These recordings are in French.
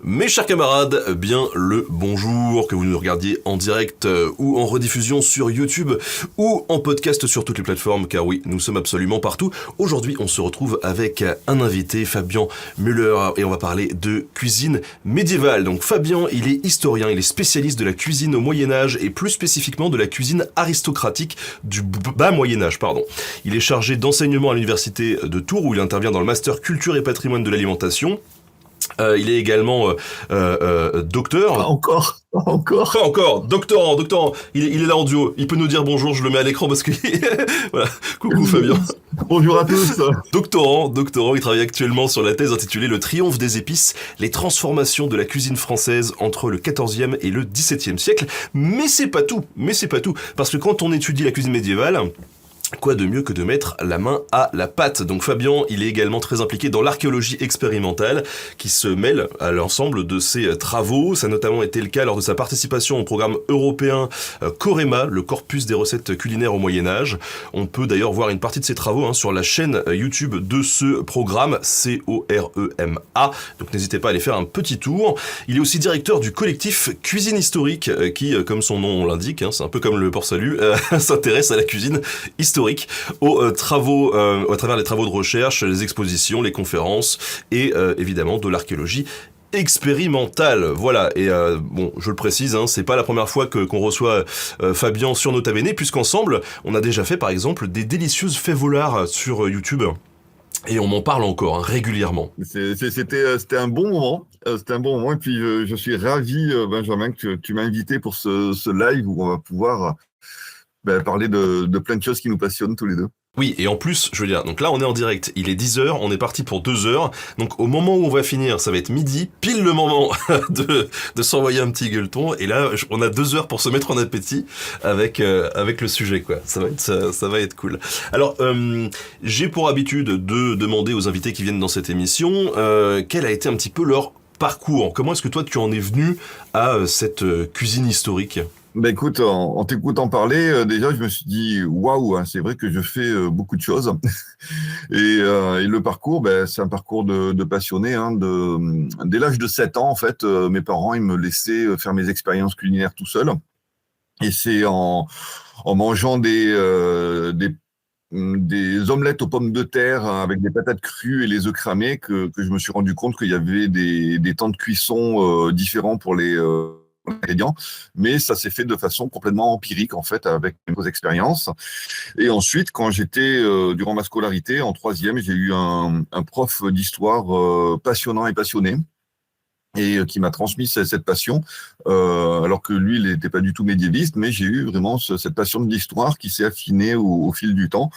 Mes chers camarades, bien le bonjour, que vous nous regardiez en direct ou en rediffusion sur YouTube ou en podcast sur toutes les plateformes, car oui, nous sommes absolument partout. Aujourd'hui, on se retrouve avec un invité, Fabien Müller, et on va parler de cuisine médiévale. Donc Fabien, il est historien, il est spécialiste de la cuisine au Moyen-Âge et plus spécifiquement de la cuisine aristocratique du bas Moyen-Âge, pardon. Il est chargé d'enseignement à l'université de Tours où il intervient dans le master culture et patrimoine de l'alimentation. Il est également docteur. Pas encore. Pas encore, doctorant. Il est là en duo. Il peut nous dire bonjour, je le mets à l'écran parce que... voilà. Coucou Fabien. Bonjour à tous. Doctorant, il travaille actuellement sur la thèse intitulée Le triomphe des épices, les transformations de la cuisine française entre le XIVe et le XVIIe siècle. Mais c'est pas tout, parce que quand on étudie la cuisine médiévale... quoi de mieux que de mettre la main à la pâte. Donc Fabien, il est également très impliqué dans l'archéologie expérimentale qui se mêle à l'ensemble de ses travaux. Ça a notamment été le cas lors de sa participation au programme européen Corema, le corpus des recettes culinaires au Moyen-Âge. On peut d'ailleurs voir une partie de ses travaux sur la chaîne YouTube de ce programme, COREMA. Donc n'hésitez pas à aller faire un petit tour. Il est aussi directeur du collectif Cuisine Historique qui, comme son nom l'indique, c'est un peu comme le Port-Salut, s'intéresse à la cuisine historique aux travaux, à travers les travaux de recherche, les expositions, les conférences et évidemment de l'archéologie expérimentale. Voilà, et bon, je le précise, c'est pas la première fois qu'on reçoit Fabien sur Nota Bene, puisqu'ensemble, on a déjà fait par exemple des délicieuses fèves volards sur YouTube. Et on m'en parle encore régulièrement. C'était un bon moment. C'était un bon moment. Et puis, je suis ravi, Benjamin, que tu m'as invité pour ce live où on va pouvoir parler de plein de choses qui nous passionnent tous les deux. Oui, et en plus, je veux dire, donc là on est en direct, il est 10h, on est parti pour 2 heures, donc au moment où on va finir, ça va être midi, pile le moment de s'envoyer un petit gueuleton, et là on a 2 heures pour se mettre en appétit avec le sujet, quoi. Ça va être cool. Alors, j'ai pour habitude de demander aux invités qui viennent dans cette émission, quel a été un petit peu leur parcours. Comment est-ce que toi tu en es venu à cette cuisine historique ? Écoute, en t'écoutant parler, déjà, je me suis dit, waouh, c'est vrai que je fais beaucoup de choses. Et le parcours, c'est un parcours de passionné. Dès l'âge de 7 ans, en fait, mes parents, ils me laissaient faire mes expériences culinaires tout seul. Et c'est en mangeant des omelettes aux pommes de terre avec des patates crues et les œufs cramés que je me suis rendu compte qu'il y avait des temps de cuisson différents pour les ingrédients, mais ça s'est fait de façon complètement empirique en fait avec nos expériences. Et ensuite, quand j'étais durant ma scolarité en troisième, j'ai eu un prof d'histoire passionnant et passionné et qui m'a transmis cette passion, alors que lui, il n'était pas du tout médiéviste, mais j'ai eu vraiment cette passion de l'histoire qui s'est affinée au fil du temps.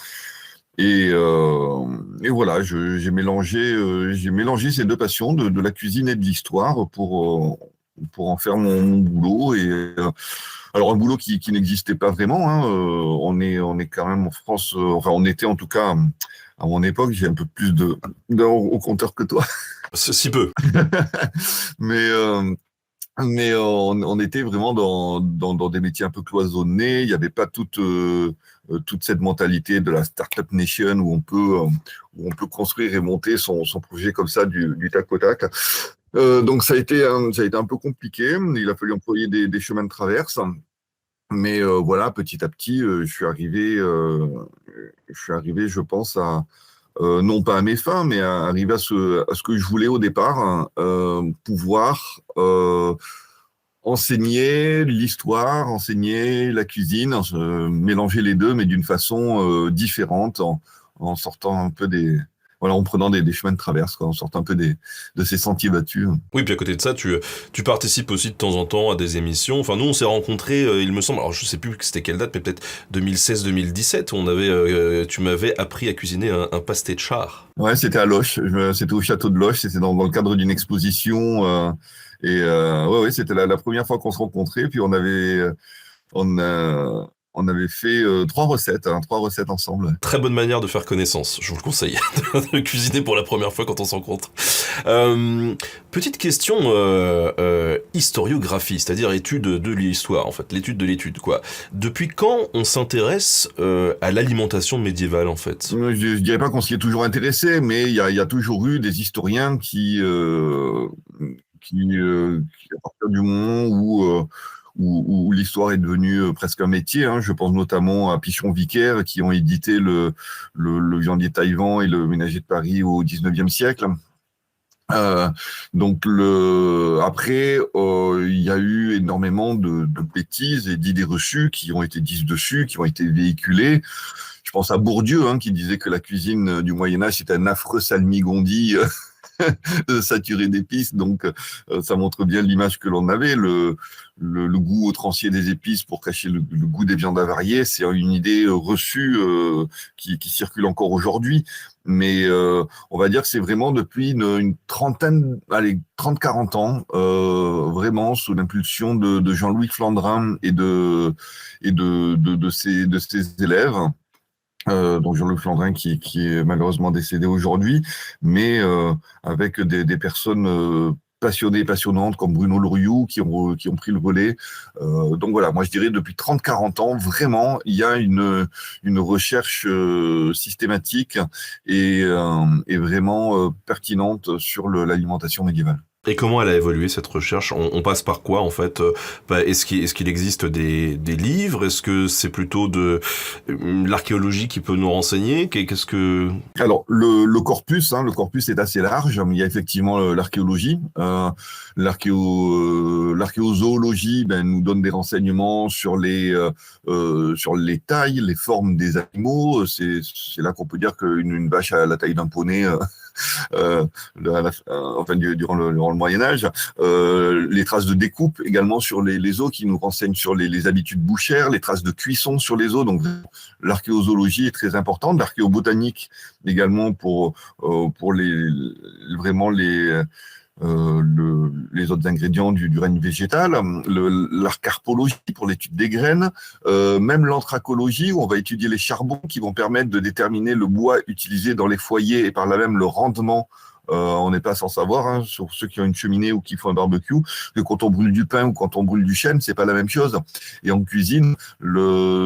Et voilà, j'ai mélangé ces deux passions de la cuisine et de l'histoire pour en faire mon boulot. Et alors un boulot qui n'existait pas vraiment. On est quand même en France. Enfin, on était en tout cas à mon époque. J'ai un peu plus d'heures au compteur que toi. Si peu. Mais on était vraiment dans des métiers un peu cloisonnés. Il n'y avait pas toute cette mentalité de la Startup Nation où on peut construire et monter son projet comme ça du tac au tac. Donc ça a été un peu compliqué. Il a fallu employer des chemins de traverse. Mais voilà, petit à petit, je suis arrivé, je pense, non pas à mes fins, mais à arriver à ce que je voulais au départ, pouvoir enseigner l'histoire, enseigner la cuisine, mélanger les deux, mais d'une façon différente, en sortant un peu en prenant des chemins de traverse, quoi, en sortant un peu de ces sentiers battus. Oui, puis à côté de ça, tu participes aussi de temps en temps à des émissions. Enfin, nous, on s'est rencontrés, il me semble, alors je sais plus c'était quelle date, mais peut-être 2016-2017, tu m'avais appris à cuisiner un pasté de char. Ouais, c'était à Loches, c'était au château de Loches, c'était dans le cadre d'une exposition, ouais, c'était la première fois qu'on se rencontrait, puis on avait fait 3 recettes ensemble. Très bonne manière de faire connaissance, je vous le conseille, de cuisiner pour la première fois quand on se rencontre. Petite question historiographie, c'est-à-dire étude de l'histoire, en fait, l'étude de l'étude, quoi. Depuis quand on s'intéresse à l'alimentation médiévale, en fait ? Je dirais pas qu'on s'y est toujours intéressé, mais il y a toujours eu des historiens à partir du moment où l'histoire est devenue presque un métier, hein. Je pense notamment à Pichon Vicaire, qui ont édité le Viandier Taïwan et le Ménager de Paris au XIXe siècle. Donc après, il y a eu énormément de bêtises et d'idées reçues qui ont été dites dessus, qui ont été véhiculées. Je pense à Bourdieu, hein, qui disait que la cuisine du Moyen-Âge c'était un affreux salmigondis saturé d'épices. Donc ça montre bien l'image que l'on avait, le goût outrancier des épices pour cacher le goût des viandes avariées. C'est une idée reçue qui circule encore aujourd'hui. Mais on va dire que c'est vraiment depuis une trentaine, allez, 30-40 ans, vraiment sous l'impulsion de Jean-Louis Flandrin et de ses élèves, dont Jean-Luc Flandrin qui est malheureusement décédé aujourd'hui, mais avec des personnes passionnées, passionnantes comme Bruno Loriot qui ont pris le relais. Donc voilà, moi je dirais depuis 30-40 ans, vraiment, il y a une recherche systématique et vraiment pertinente sur l'alimentation médiévale. Et comment elle a évolué cette recherche ? On passe par quoi en fait ? Est-ce qu'il existe des livres ? Est-ce que c'est plutôt de l'archéologie qui peut nous renseigner ? Qu'est-ce que... Alors le corpus est assez large. Il y a effectivement l'archéologie. L'archéozoologie nous donne des renseignements sur les tailles, les formes des animaux. C'est là qu'on peut dire qu'une vache a la taille d'un poney. Durant le Moyen-Âge, les traces de découpe également sur les os qui nous renseignent sur les habitudes bouchères, les traces de cuisson sur les os. Donc l'archéozoologie est très importante, l'archéobotanique également pour les autres ingrédients du règne végétal, l'arcarpologie pour l'étude des graines, même l'anthracologie où on va étudier les charbons qui vont permettre de déterminer le bois utilisé dans les foyers et par là même le rendement. On n'est pas sans savoir, hein, sur ceux qui ont une cheminée ou qui font un barbecue, que quand on brûle du pain ou quand on brûle du chêne, c'est pas la même chose. Et en cuisine,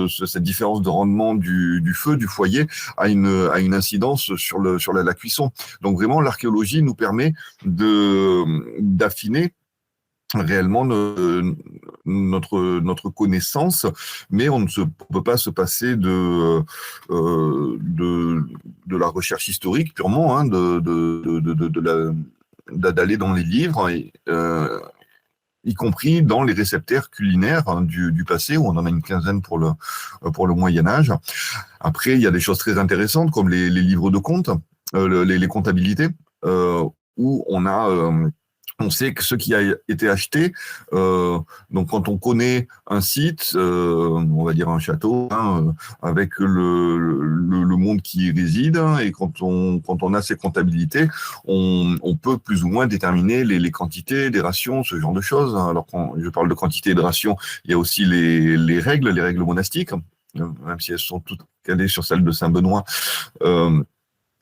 cette différence de rendement du feu, du foyer, a une incidence sur la cuisson. Donc vraiment, l'archéologie nous permet d'affiner réellement notre connaissance, mais on ne peut pas se passer de la recherche historique purement, hein, d'aller dans les livres, y compris dans les réceptaires culinaires, hein, du passé, où on en a une quinzaine pour le Moyen-Âge. Après, il y a des choses très intéressantes comme les livres de comptes, les comptabilités, où on sait que ce qui a été acheté, donc quand on connaît un site, on va dire un château, hein, avec le monde qui y réside, hein, et quand on a ces comptabilités, on peut plus ou moins déterminer les quantités, des rations, ce genre de choses. Alors quand je parle de quantité et de rations, il y a aussi les règles monastiques, même si elles sont toutes calées sur celles de Saint-Benoît.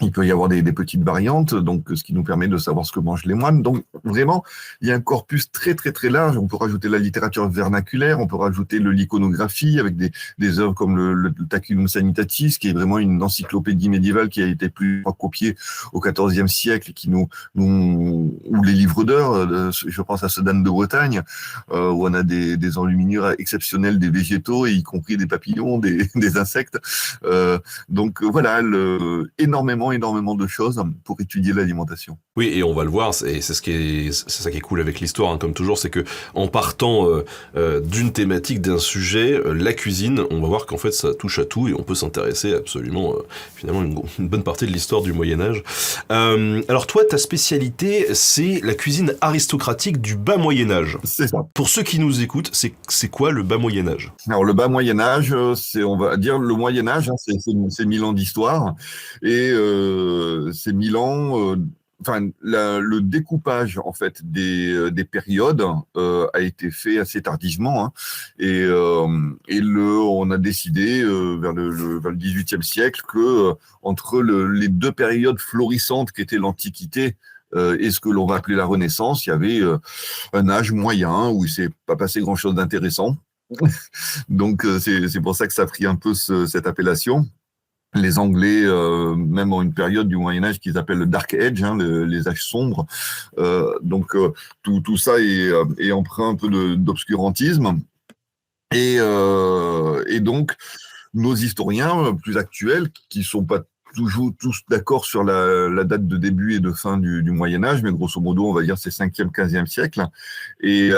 Il peut y avoir des petites variantes, donc ce qui nous permet de savoir ce que mangent les moines. Donc vraiment, il y a un corpus très très très large. On peut rajouter la littérature vernaculaire, on peut rajouter l'iconographie avec des œuvres comme le Taculum Sanitatis, qui est vraiment une encyclopédie médiévale qui a été plus copiée au XIVe siècle, ou les livres d'heures. Je pense à ceux d'Anne de Bretagne, où on a des enluminures exceptionnelles des végétaux, y compris des papillons, des insectes. Donc voilà, énormément de choses pour étudier l'alimentation. Oui, et on va le voir, c'est ça qui est cool avec l'histoire, hein, comme toujours, c'est que en partant d'une thématique, d'un sujet, la cuisine, on va voir qu'en fait ça touche à tout et on peut s'intéresser absolument, finalement, une bonne partie de l'histoire du Moyen-Âge. Alors toi, ta spécialité, c'est la cuisine aristocratique du bas Moyen-Âge. C'est ça. Pour ceux qui nous écoutent, c'est quoi le bas Moyen-Âge ? Alors le bas Moyen-Âge, on va dire le Moyen-Âge, hein, c'est 1000 ans d'histoire, et ces 1000 ans, le découpage en fait des périodes a été fait assez tardivement, hein, et on a décidé vers le XVIIIe siècle que entre les deux périodes florissantes qu'était l'Antiquité et ce que l'on va appeler la Renaissance, il y avait un âge moyen où il s'est pas passé grand-chose d'intéressant. Donc c'est pour ça que ça a pris un peu cette appellation. les Anglais, même en une période du Moyen-Âge qu'ils appellent le Dark Age, hein, les âges sombres. Donc, tout ça est empreint un peu d'obscurantisme. Et donc, nos historiens plus actuels, qui sont pas toujours tous d'accord sur la date de début et de fin du Moyen-Âge, mais grosso modo, on va dire c'est 5e, 15e siècle. Et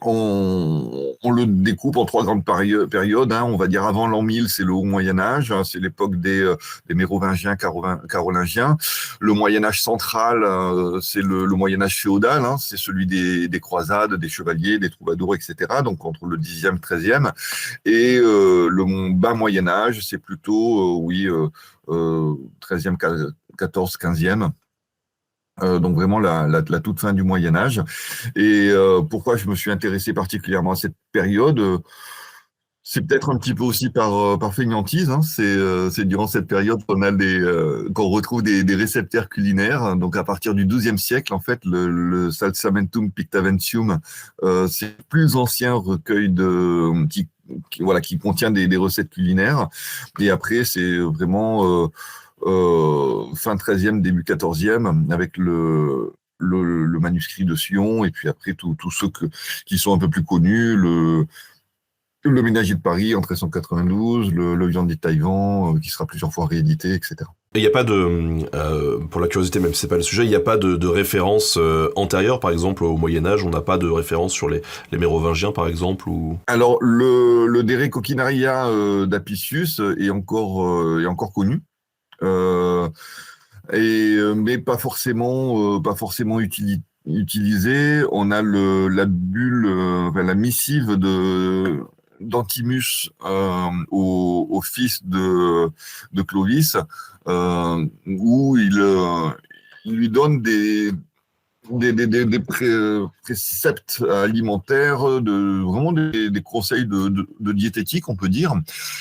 on le découpe en 3 grandes périodes. Hein. On va dire avant l'an 1000, c'est le haut Moyen-Âge, hein, c'est l'époque des Mérovingiens, Carolingiens. Le Moyen-Âge central, c'est le Moyen-Âge féodal, hein, c'est celui des croisades, des chevaliers, des troubadours, etc. Donc entre le 10e, 13e. Et le bas Moyen-Âge, c'est plutôt, 13e, 14, 15e. Donc vraiment la toute fin du Moyen Âge. Et pourquoi je me suis intéressé particulièrement à cette période, c'est peut-être un petit peu aussi par fainéantise. Hein. C'est durant cette période qu'on retrouve des réceptaires culinaires. Donc à partir du XIIe siècle, en fait, le Salsamentum Pictaventium, c'est le plus ancien recueil qui contient des recettes culinaires. Et après, c'est vraiment fin 13e, début 14e, avec le manuscrit de Sion, et puis après tous ceux qui sont un peu plus connus, le Ménager de Paris en 1392, le Viandier de Taïwan, qui sera plusieurs fois réédité, etc. Et il n'y a pas pour la curiosité, même si c'est pas le sujet, il n'y a pas de référence antérieure, par exemple au Moyen-Âge, on n'a pas de référence sur les Mérovingiens, par exemple ou... Alors, le Dere Coquinaria d'Apicius est encore connu. Mais pas forcément utilisé. On a la bulle, la missive d'Antimus au fils de Clovis, où il lui donne des préceptes alimentaires, vraiment des conseils de diététique, on peut dire,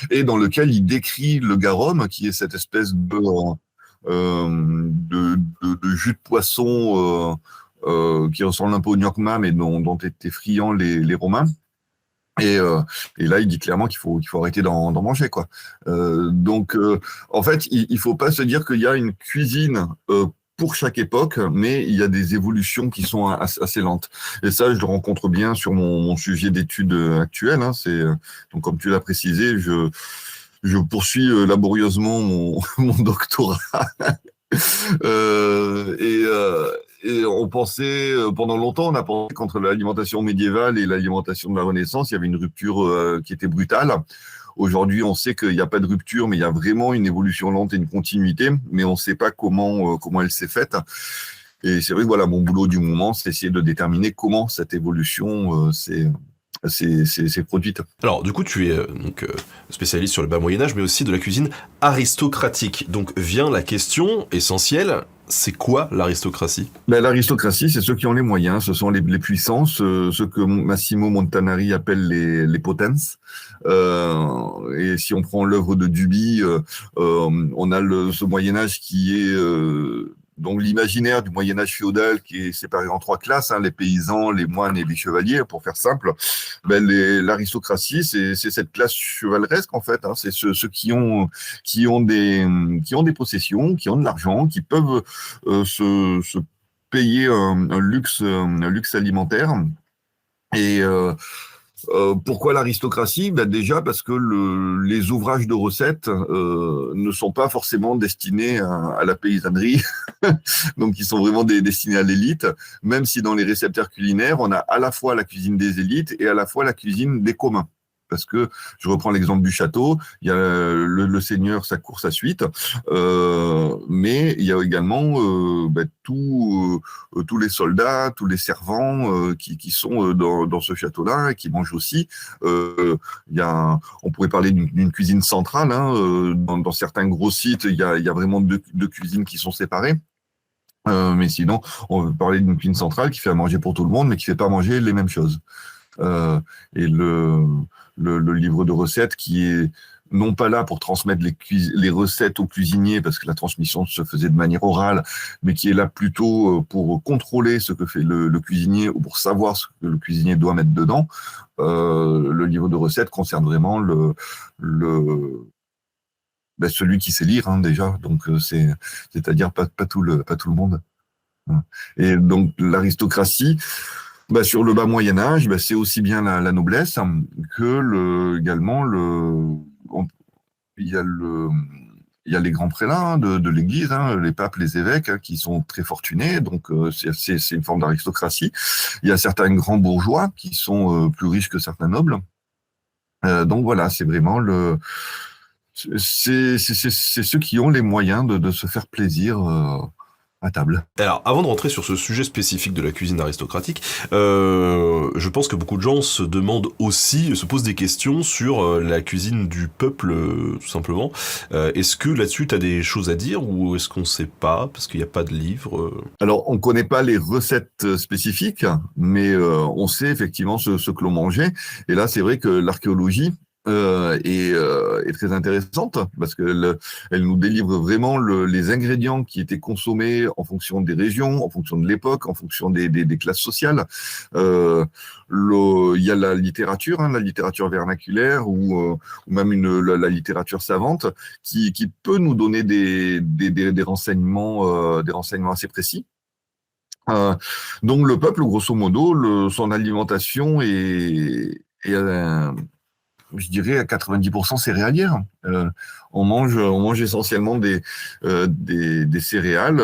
et dans lequel il décrit le garum, qui est cette espèce de jus de poisson qui ressemble un peu au gnocchma, mais dont étaient friands les Romains. Et là, il dit clairement qu'il faut arrêter d'en manger, quoi. Donc, en fait, il faut pas se dire qu'il y a une cuisine pour chaque époque, mais il y a des évolutions qui sont assez lentes. Et ça, je le rencontre bien sur mon sujet d'étude actuel. Hein. Donc, comme tu l'as précisé, je poursuis laborieusement mon doctorat. Et on pensait, pendant longtemps, on a pensé qu'entre l'alimentation médiévale et l'alimentation de la Renaissance, il y avait une rupture qui était brutale. Aujourd'hui, on sait qu'il n'y a pas de rupture, mais il y a vraiment une évolution lente et une continuité, mais on ne sait pas comment elle s'est faite. Et c'est vrai que voilà, mon boulot du moment, c'est essayer de déterminer comment cette évolution s'est produite. Alors, du coup, tu es spécialiste sur le bas Moyen-Âge, mais aussi de la cuisine aristocratique. Donc vient la question essentielle, c'est quoi l'aristocratie ? L'aristocratie, c'est ceux qui ont les moyens, ce sont les puissants, ceux que Massimo Montanari appelle les potens. Et si on prend l'œuvre de Duby, on a ce Moyen-Âge qui est... donc l'imaginaire du Moyen-Âge féodal qui est séparé en 3 classes, hein, les paysans, les moines et les chevaliers, pour faire simple. L'aristocratie, c'est cette classe chevaleresque, en fait. Hein, c'est ceux qui ont des possessions, qui ont de l'argent, qui peuvent se payer un luxe alimentaire. Et pourquoi l'aristocratie ? Déjà parce que les ouvrages de recettes ne sont pas forcément destinés à la paysannerie, donc ils sont vraiment destinés à l'élite, même si dans les réceptaires culinaires, on a à la fois la cuisine des élites et à la fois la cuisine des communs. Parce que, je reprends l'exemple du château, il y a le seigneur, sa cour, sa suite, mais il y a également tous les soldats, tous les servants qui sont dans ce château-là et qui mangent aussi. On pourrait parler d'une cuisine centrale. Hein, dans certains gros sites, il y a vraiment deux cuisines qui sont séparées. Mais sinon, on veut parler d'une cuisine centrale qui fait à manger pour tout le monde, mais qui ne fait pas manger les mêmes choses. Et le livre de recettes qui est non pas là pour transmettre les recettes aux cuisiniers, parce que la transmission se faisait de manière orale, mais qui est là plutôt pour contrôler ce que fait le cuisinier ou pour savoir ce que le cuisinier doit mettre dedans. Le livre de recettes concerne vraiment celui qui sait lire, hein, déjà. Donc c'est-à-dire pas tout le monde. Et donc l'aristocratie, sur le bas Moyen Âge, c'est aussi bien la noblesse que également il y a il y a les grands prélats, hein, de l'Église, hein, les papes, les évêques, hein, qui sont très fortunés. Donc c'est une forme d'aristocratie. Il y a certains grands bourgeois qui sont plus riches que certains nobles. Donc voilà, c'est vraiment c'est ceux qui ont les moyens de se faire plaisir à table. Alors, avant de rentrer sur ce sujet spécifique de la cuisine aristocratique, je pense que beaucoup de gens se demandent aussi, se posent des questions sur la cuisine du peuple, tout simplement. Est-ce que là-dessus, tu as des choses à dire ou est-ce qu'on sait pas, parce qu'il n'y a pas de livre Alors, on connaît pas les recettes spécifiques, mais on sait effectivement ce que l'on mangeait. Et là, c'est vrai que l'archéologie est très intéressante parce que elle nous délivre vraiment les ingrédients qui étaient consommés en fonction des régions, en fonction de l'époque, en fonction des classes sociales. Il y a la littérature, hein, la littérature vernaculaire ou même la littérature savante qui peut nous donner des renseignements assez précis. Donc le peuple, grosso modo, son alimentation est je dirais à 90% céréalière. On mange essentiellement des céréales,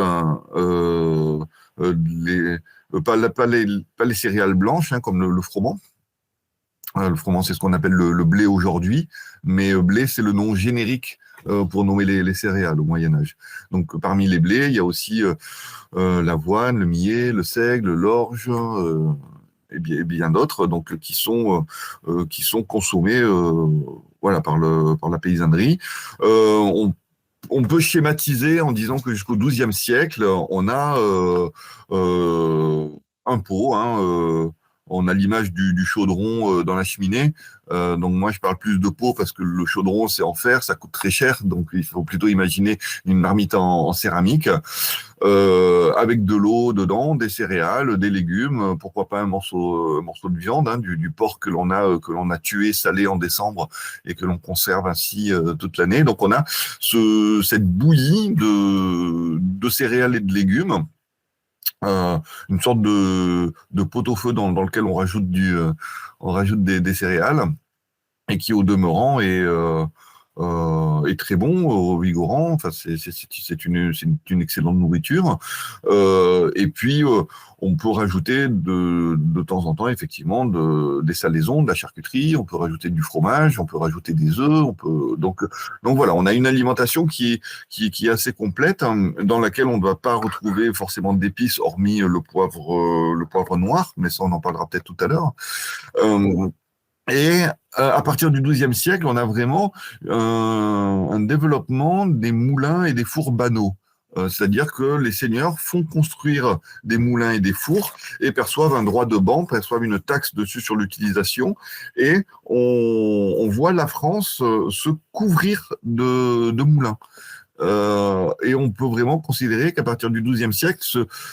pas les céréales blanches, hein, comme le froment. Le froment, c'est ce qu'on appelle le blé aujourd'hui, mais blé, c'est le nom générique pour nommer les céréales au Moyen-Âge. Donc, parmi les blés, il y a aussi l'avoine, le millet, le seigle, l'orge, et bien d'autres, donc qui sont consommés, voilà, par la paysannerie. On peut schématiser en disant que jusqu'au XIIe siècle, on a un pot, hein, on a l'image du chaudron dans la cheminée. Donc moi, je parle plus de pot parce que le chaudron, c'est en fer, ça coûte très cher. Donc il faut plutôt imaginer une marmite en céramique avec de l'eau dedans, des céréales, des légumes, pourquoi pas un morceau de viande, hein, du porc que l'on a tué, salé en décembre et que l'on conserve ainsi toute l'année. Donc on a cette bouillie de céréales et de légumes. Une sorte de pot-au-feu dans lequel on rajoute des céréales et qui au demeurant est très bon, vigorant. Enfin, c'est une excellente nourriture. Et puis on peut rajouter de temps en temps effectivement des salaisons, de la charcuterie. On peut rajouter du fromage, on peut rajouter des œufs. Donc voilà, on a une alimentation qui est assez complète, hein, dans laquelle on ne va pas retrouver forcément d'épices hormis le poivre noir, mais ça on en parlera peut-être tout à l'heure. Et à partir du XIIe siècle, on a vraiment un développement des moulins et des fours banaux. C'est-à-dire que les seigneurs font construire des moulins et des fours et perçoivent un droit de ban, perçoivent une taxe dessus sur l'utilisation. Et on voit la France se couvrir de moulins. Et on peut vraiment considérer qu'à partir du XIIe siècle,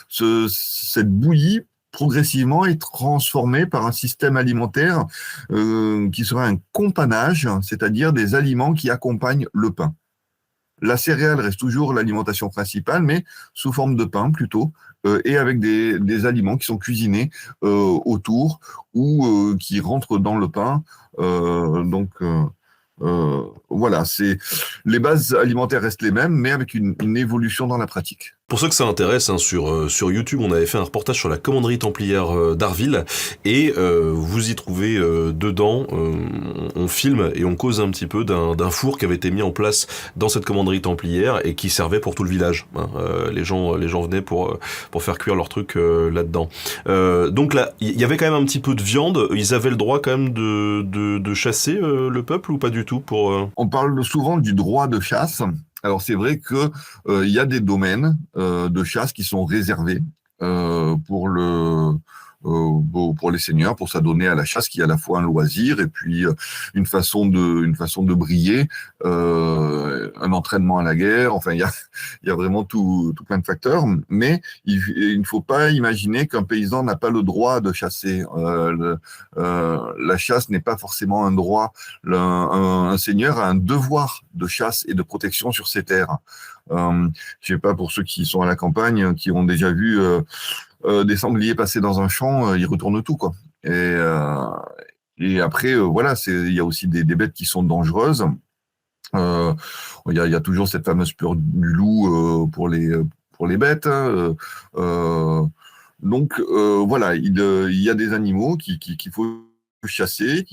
cette bouillie progressivement est transformée par un système alimentaire qui sera un companage, c'est-à-dire des aliments qui accompagnent le pain. La céréale reste toujours l'alimentation principale, mais sous forme de pain plutôt, et avec des aliments qui sont cuisinés autour ou qui rentrent dans le pain. Voilà, les bases alimentaires restent les mêmes, mais avec une évolution dans la pratique. Pour ceux que ça intéresse, hein, sur YouTube, on avait fait un reportage sur la commanderie templière d'Arville, et vous y trouvez dedans, on filme et on cause un petit peu d'un four qui avait été mis en place dans cette commanderie templière et qui servait pour tout le village. Hein. Les gens venaient pour faire cuire leurs trucs là-dedans. Donc là, il y avait quand même un petit peu de viande. Ils avaient le droit quand même de chasser le peuple ou pas du tout pour. On parle souvent du droit de chasse. Alors c'est vrai que il y a des domaines de chasse qui sont réservés pour pour les seigneurs, pour s'adonner à la chasse, qui est à la fois un loisir et puis une façon de briller, un entraînement à la guerre. Enfin, il y a vraiment tout plein de facteurs. Mais il ne faut pas imaginer qu'un paysan n'a pas le droit de chasser. La chasse n'est pas forcément un droit. Un seigneur a un devoir de chasse et de protection sur ses terres. Je sais pas, pour ceux qui sont à la campagne, qui ont déjà vu des sangliers passer dans un champ, ils retournent tout, quoi. Et après, voilà, il y a aussi des bêtes qui sont dangereuses. Il y a toujours cette fameuse peur du loup pour les bêtes, hein. Donc voilà, il y a des animaux qu'il faut chasser,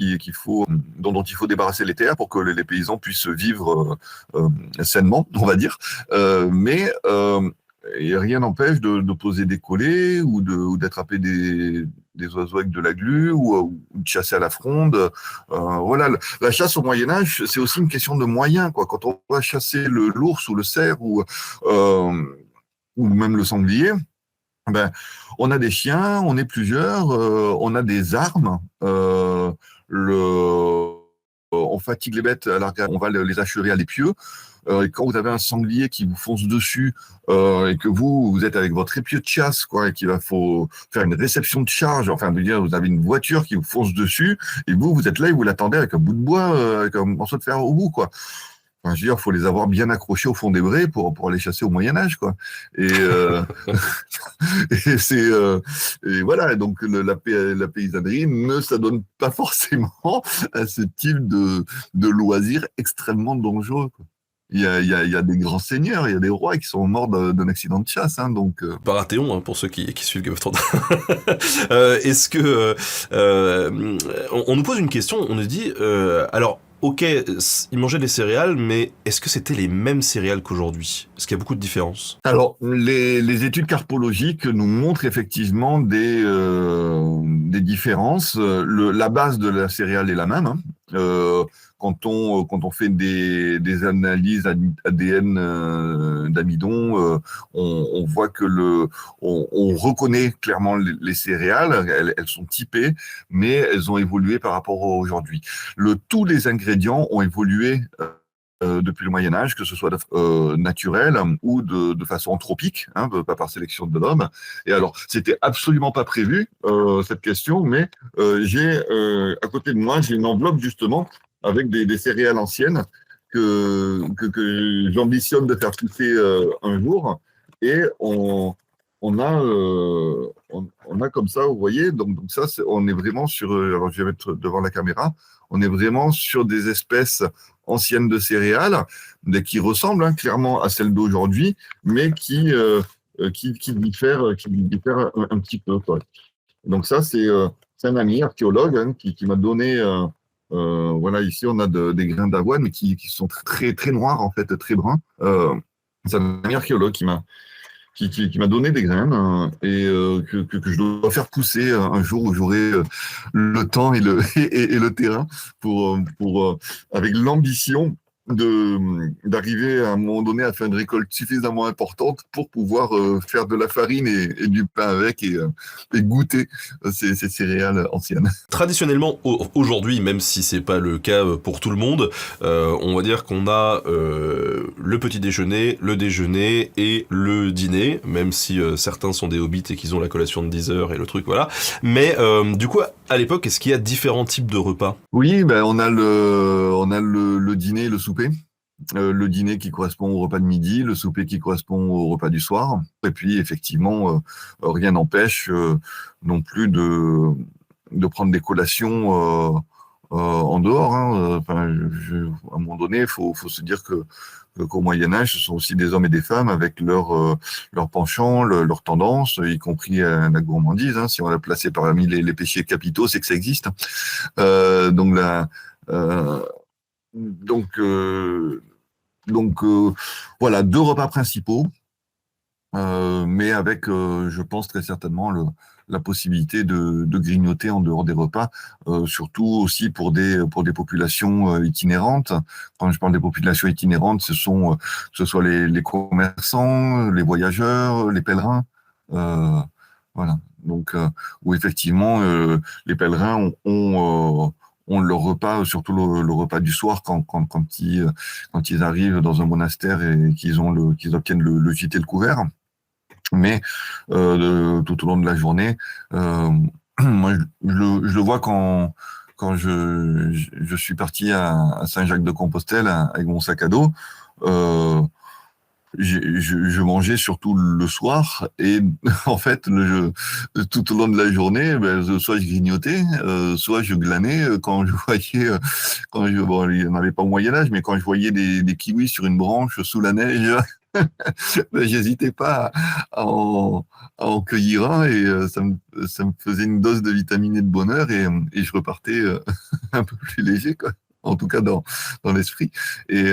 dont il faut débarrasser les terres pour que les paysans puissent vivre sainement, on va dire. Mais et rien n'empêche de poser des collets ou d'attraper des oiseaux avec de la glu ou de chasser à la fronde. Voilà, la chasse au Moyen-Âge, c'est aussi une question de moyens, quoi. Quand on va chasser l'ours ou le cerf ou même le sanglier, ben, on a des chiens, on est plusieurs, on a des armes. On fatigue les bêtes, on va les achever à l'épieu. Et quand vous avez un sanglier qui vous fonce dessus et que vous êtes avec votre épieu de chasse, quoi, et qu'il faut faire une réception de charge, enfin, je veux dire, vous avez une voiture qui vous fonce dessus et vous êtes là et vous l'attendez avec un bout de bois, avec un morceau de fer au bout, quoi. Enfin, je veux dire, il faut les avoir bien accrochés au fond des braies pour aller chasser au Moyen-Âge, quoi. Et, et voilà, donc la paysannerie ne s'adonne pas forcément à ce type de loisirs extrêmement dangereux, quoi. Il y a des grands seigneurs, il y a des rois qui sont morts d'un accident de chasse, hein, donc. Baratheon, hein, pour ceux qui suivent Game of Thrones. Est-ce que on nous pose une question, on nous dit alors. Ok, ils mangeaient des céréales, mais est-ce que c'était les mêmes céréales qu'aujourd'hui? Est-ce qu'il y a beaucoup de différences? Alors, les études carpologique nous montrent effectivement des différences. La base de la céréale est la même, hein. Quand on fait des analyses ADN d'amidon, on voit que on reconnaît clairement les céréales. Elles sont typées, mais elles ont évolué par rapport à aujourd'hui. Tous les ingrédients ont évolué depuis le Moyen-Âge, que ce soit naturel ou de façon anthropique, hein, pas par sélection de l'homme. Et alors, c'était absolument pas prévu, cette question, mais j'ai à côté de moi, j'ai une enveloppe justement avec des céréales anciennes que j'ambitionne de faire pousser un jour. Et on a comme ça, vous voyez, donc ça, on est vraiment sur, alors je vais mettre devant la caméra, on est vraiment sur des espèces anciennes de céréales, qui ressemblent, hein, clairement à celles d'aujourd'hui, mais qui diffèrent un petit peu, quoi. Donc ça, c'est un ami archéologue, hein, qui m'a donné, voilà, ici on a des grains d'avoine, mais qui sont très, très noirs, en fait, très bruns. C'est un ami archéologue qui m'a donné des graines, et que je dois faire pousser un jour où j'aurai le temps et le terrain pour avec l'ambition d'arriver à un moment donné à faire une récolte suffisamment importante pour pouvoir faire de la farine et du pain avec et goûter ces céréales anciennes. Traditionnellement, aujourd'hui, même si c'est pas le cas pour tout le monde, on va dire qu'on a le petit déjeuner, le déjeuner et le dîner, même si certains sont des hobbits et qu'ils ont la collation de 10 heures et le truc, voilà. Mais du coup, à l'époque, est-ce qu'il y a différents types de repas? Oui, ben on a le dîner et le souper. Le dîner qui correspond au repas de midi, le souper qui correspond au repas du soir. Et puis, effectivement, rien n'empêche non plus de prendre des collations en dehors, hein. Enfin, à un moment donné, il faut se dire qu'au Moyen-Âge, ce sont aussi des hommes et des femmes avec leurs penchants, leurs tendances, y compris la gourmandise, hein. Si on l'a placé parmi les péchés capitaux, c'est que ça existe. Donc, voilà, 2 repas principaux, mais avec, je pense très certainement, la possibilité de grignoter en dehors des repas, surtout aussi pour des populations itinérantes. Quand je parle des populations itinérantes, que ce soit les commerçants, les voyageurs, les pèlerins, voilà. Donc, où effectivement, les pèlerins ont leur repas, surtout le repas du soir, quand ils arrivent dans un monastère et qu'ils obtiennent le gîte et le couvert. Mais tout au long de la journée, moi, je le vois quand je suis parti à Saint-Jacques-de-Compostelle avec mon sac à dos. Euh, je mangeais surtout le soir et en fait tout au long de la journée, soit je grignotais, soit je glanais quand je voyais bon, il n'y en avait pas au Moyen Âge, mais quand je voyais des kiwis sur une branche sous la neige, j'hésitais pas à en cueillir un et ça me faisait une dose de vitamine et de bonheur et je repartais un peu plus léger, quoi. En tout cas dans l'esprit. Et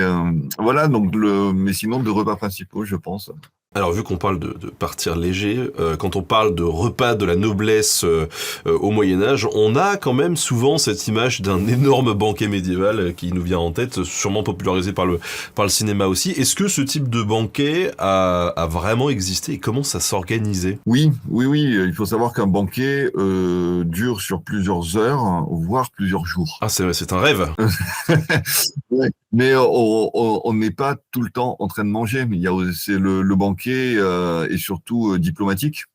voilà, donc mais sinon, deux repas principaux, je pense. Alors vu qu'on parle de partir léger, quand on parle de repas de la noblesse au Moyen-Âge, on a quand même souvent cette image d'un énorme banquet médiéval qui nous vient en tête, sûrement popularisé par le cinéma aussi. Est-ce que ce type de banquet a vraiment existé et comment ça s'organisait? Oui. Il faut savoir qu'un banquet dure sur plusieurs heures, voire plusieurs jours. Ah, c'est un rêve. Ouais. Mais on n'est pas tout le temps en train de manger. Mais il y a aussi le banquet est surtout diplomatique,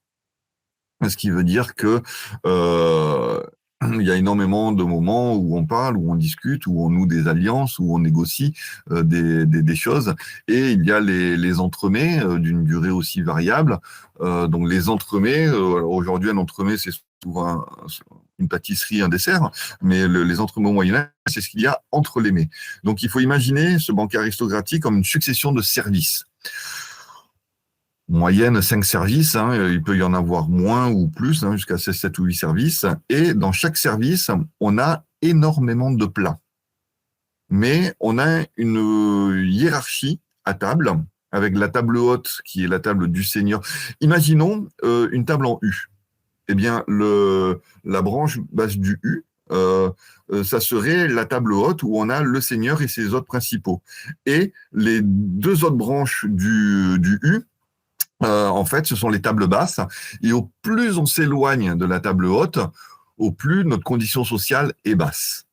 ce qui veut dire que il y a énormément de moments où on parle, où on discute, où on noue des alliances, où on négocie des choses. Et il y a les entremets d'une durée aussi variable. Donc les entremets, aujourd'hui un entremets c'est souvent une pâtisserie, un dessert, mais les entremets au Moyen-Âge, c'est ce qu'il y a entre les mets. Donc il faut imaginer ce banquet aristocratique comme une succession de services. Moyenne 5 services, il peut y en avoir moins ou plus, jusqu'à 7 ou 8 services. Et dans chaque service, on a énormément de plats. Mais on a une hiérarchie à table, avec la table haute qui est la table du seigneur. Imaginons une table en U. Eh bien, la branche basse du U, ça serait la table haute où on a le seigneur et ses hôtes principaux. Et les deux autres branches du U, en fait, ce sont les tables basses. Et au plus on s'éloigne de la table haute, au plus notre condition sociale est basse.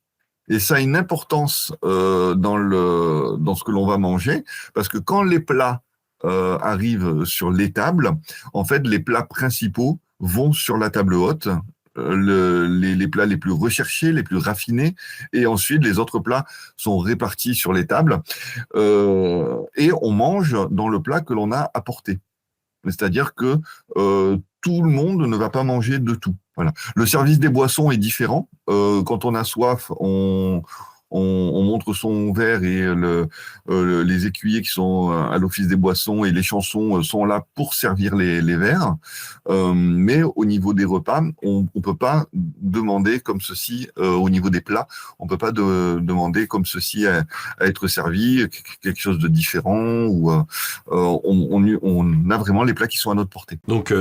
Et ça a une importance dans ce que l'on va manger, parce que quand les plats arrivent sur les tables, en fait, les plats principaux vont sur la table haute, les plats les plus recherchés, les plus raffinés, et ensuite les autres plats sont répartis sur les tables, et on mange dans le plat que l'on a apporté. C'est-à-dire que tout le monde ne va pas manger de tout. Voilà. Le service des boissons est différent. Quand on a soif, on montre son verre et les écuyers qui sont à l'office des boissons et les chansons sont là pour servir les verres. Mais au niveau des repas, on peut pas demander comme ceci, au niveau des plats, on peut pas demander comme ceci à être servi, quelque chose de différent, ou on a vraiment les plats qui sont à notre portée. Donc,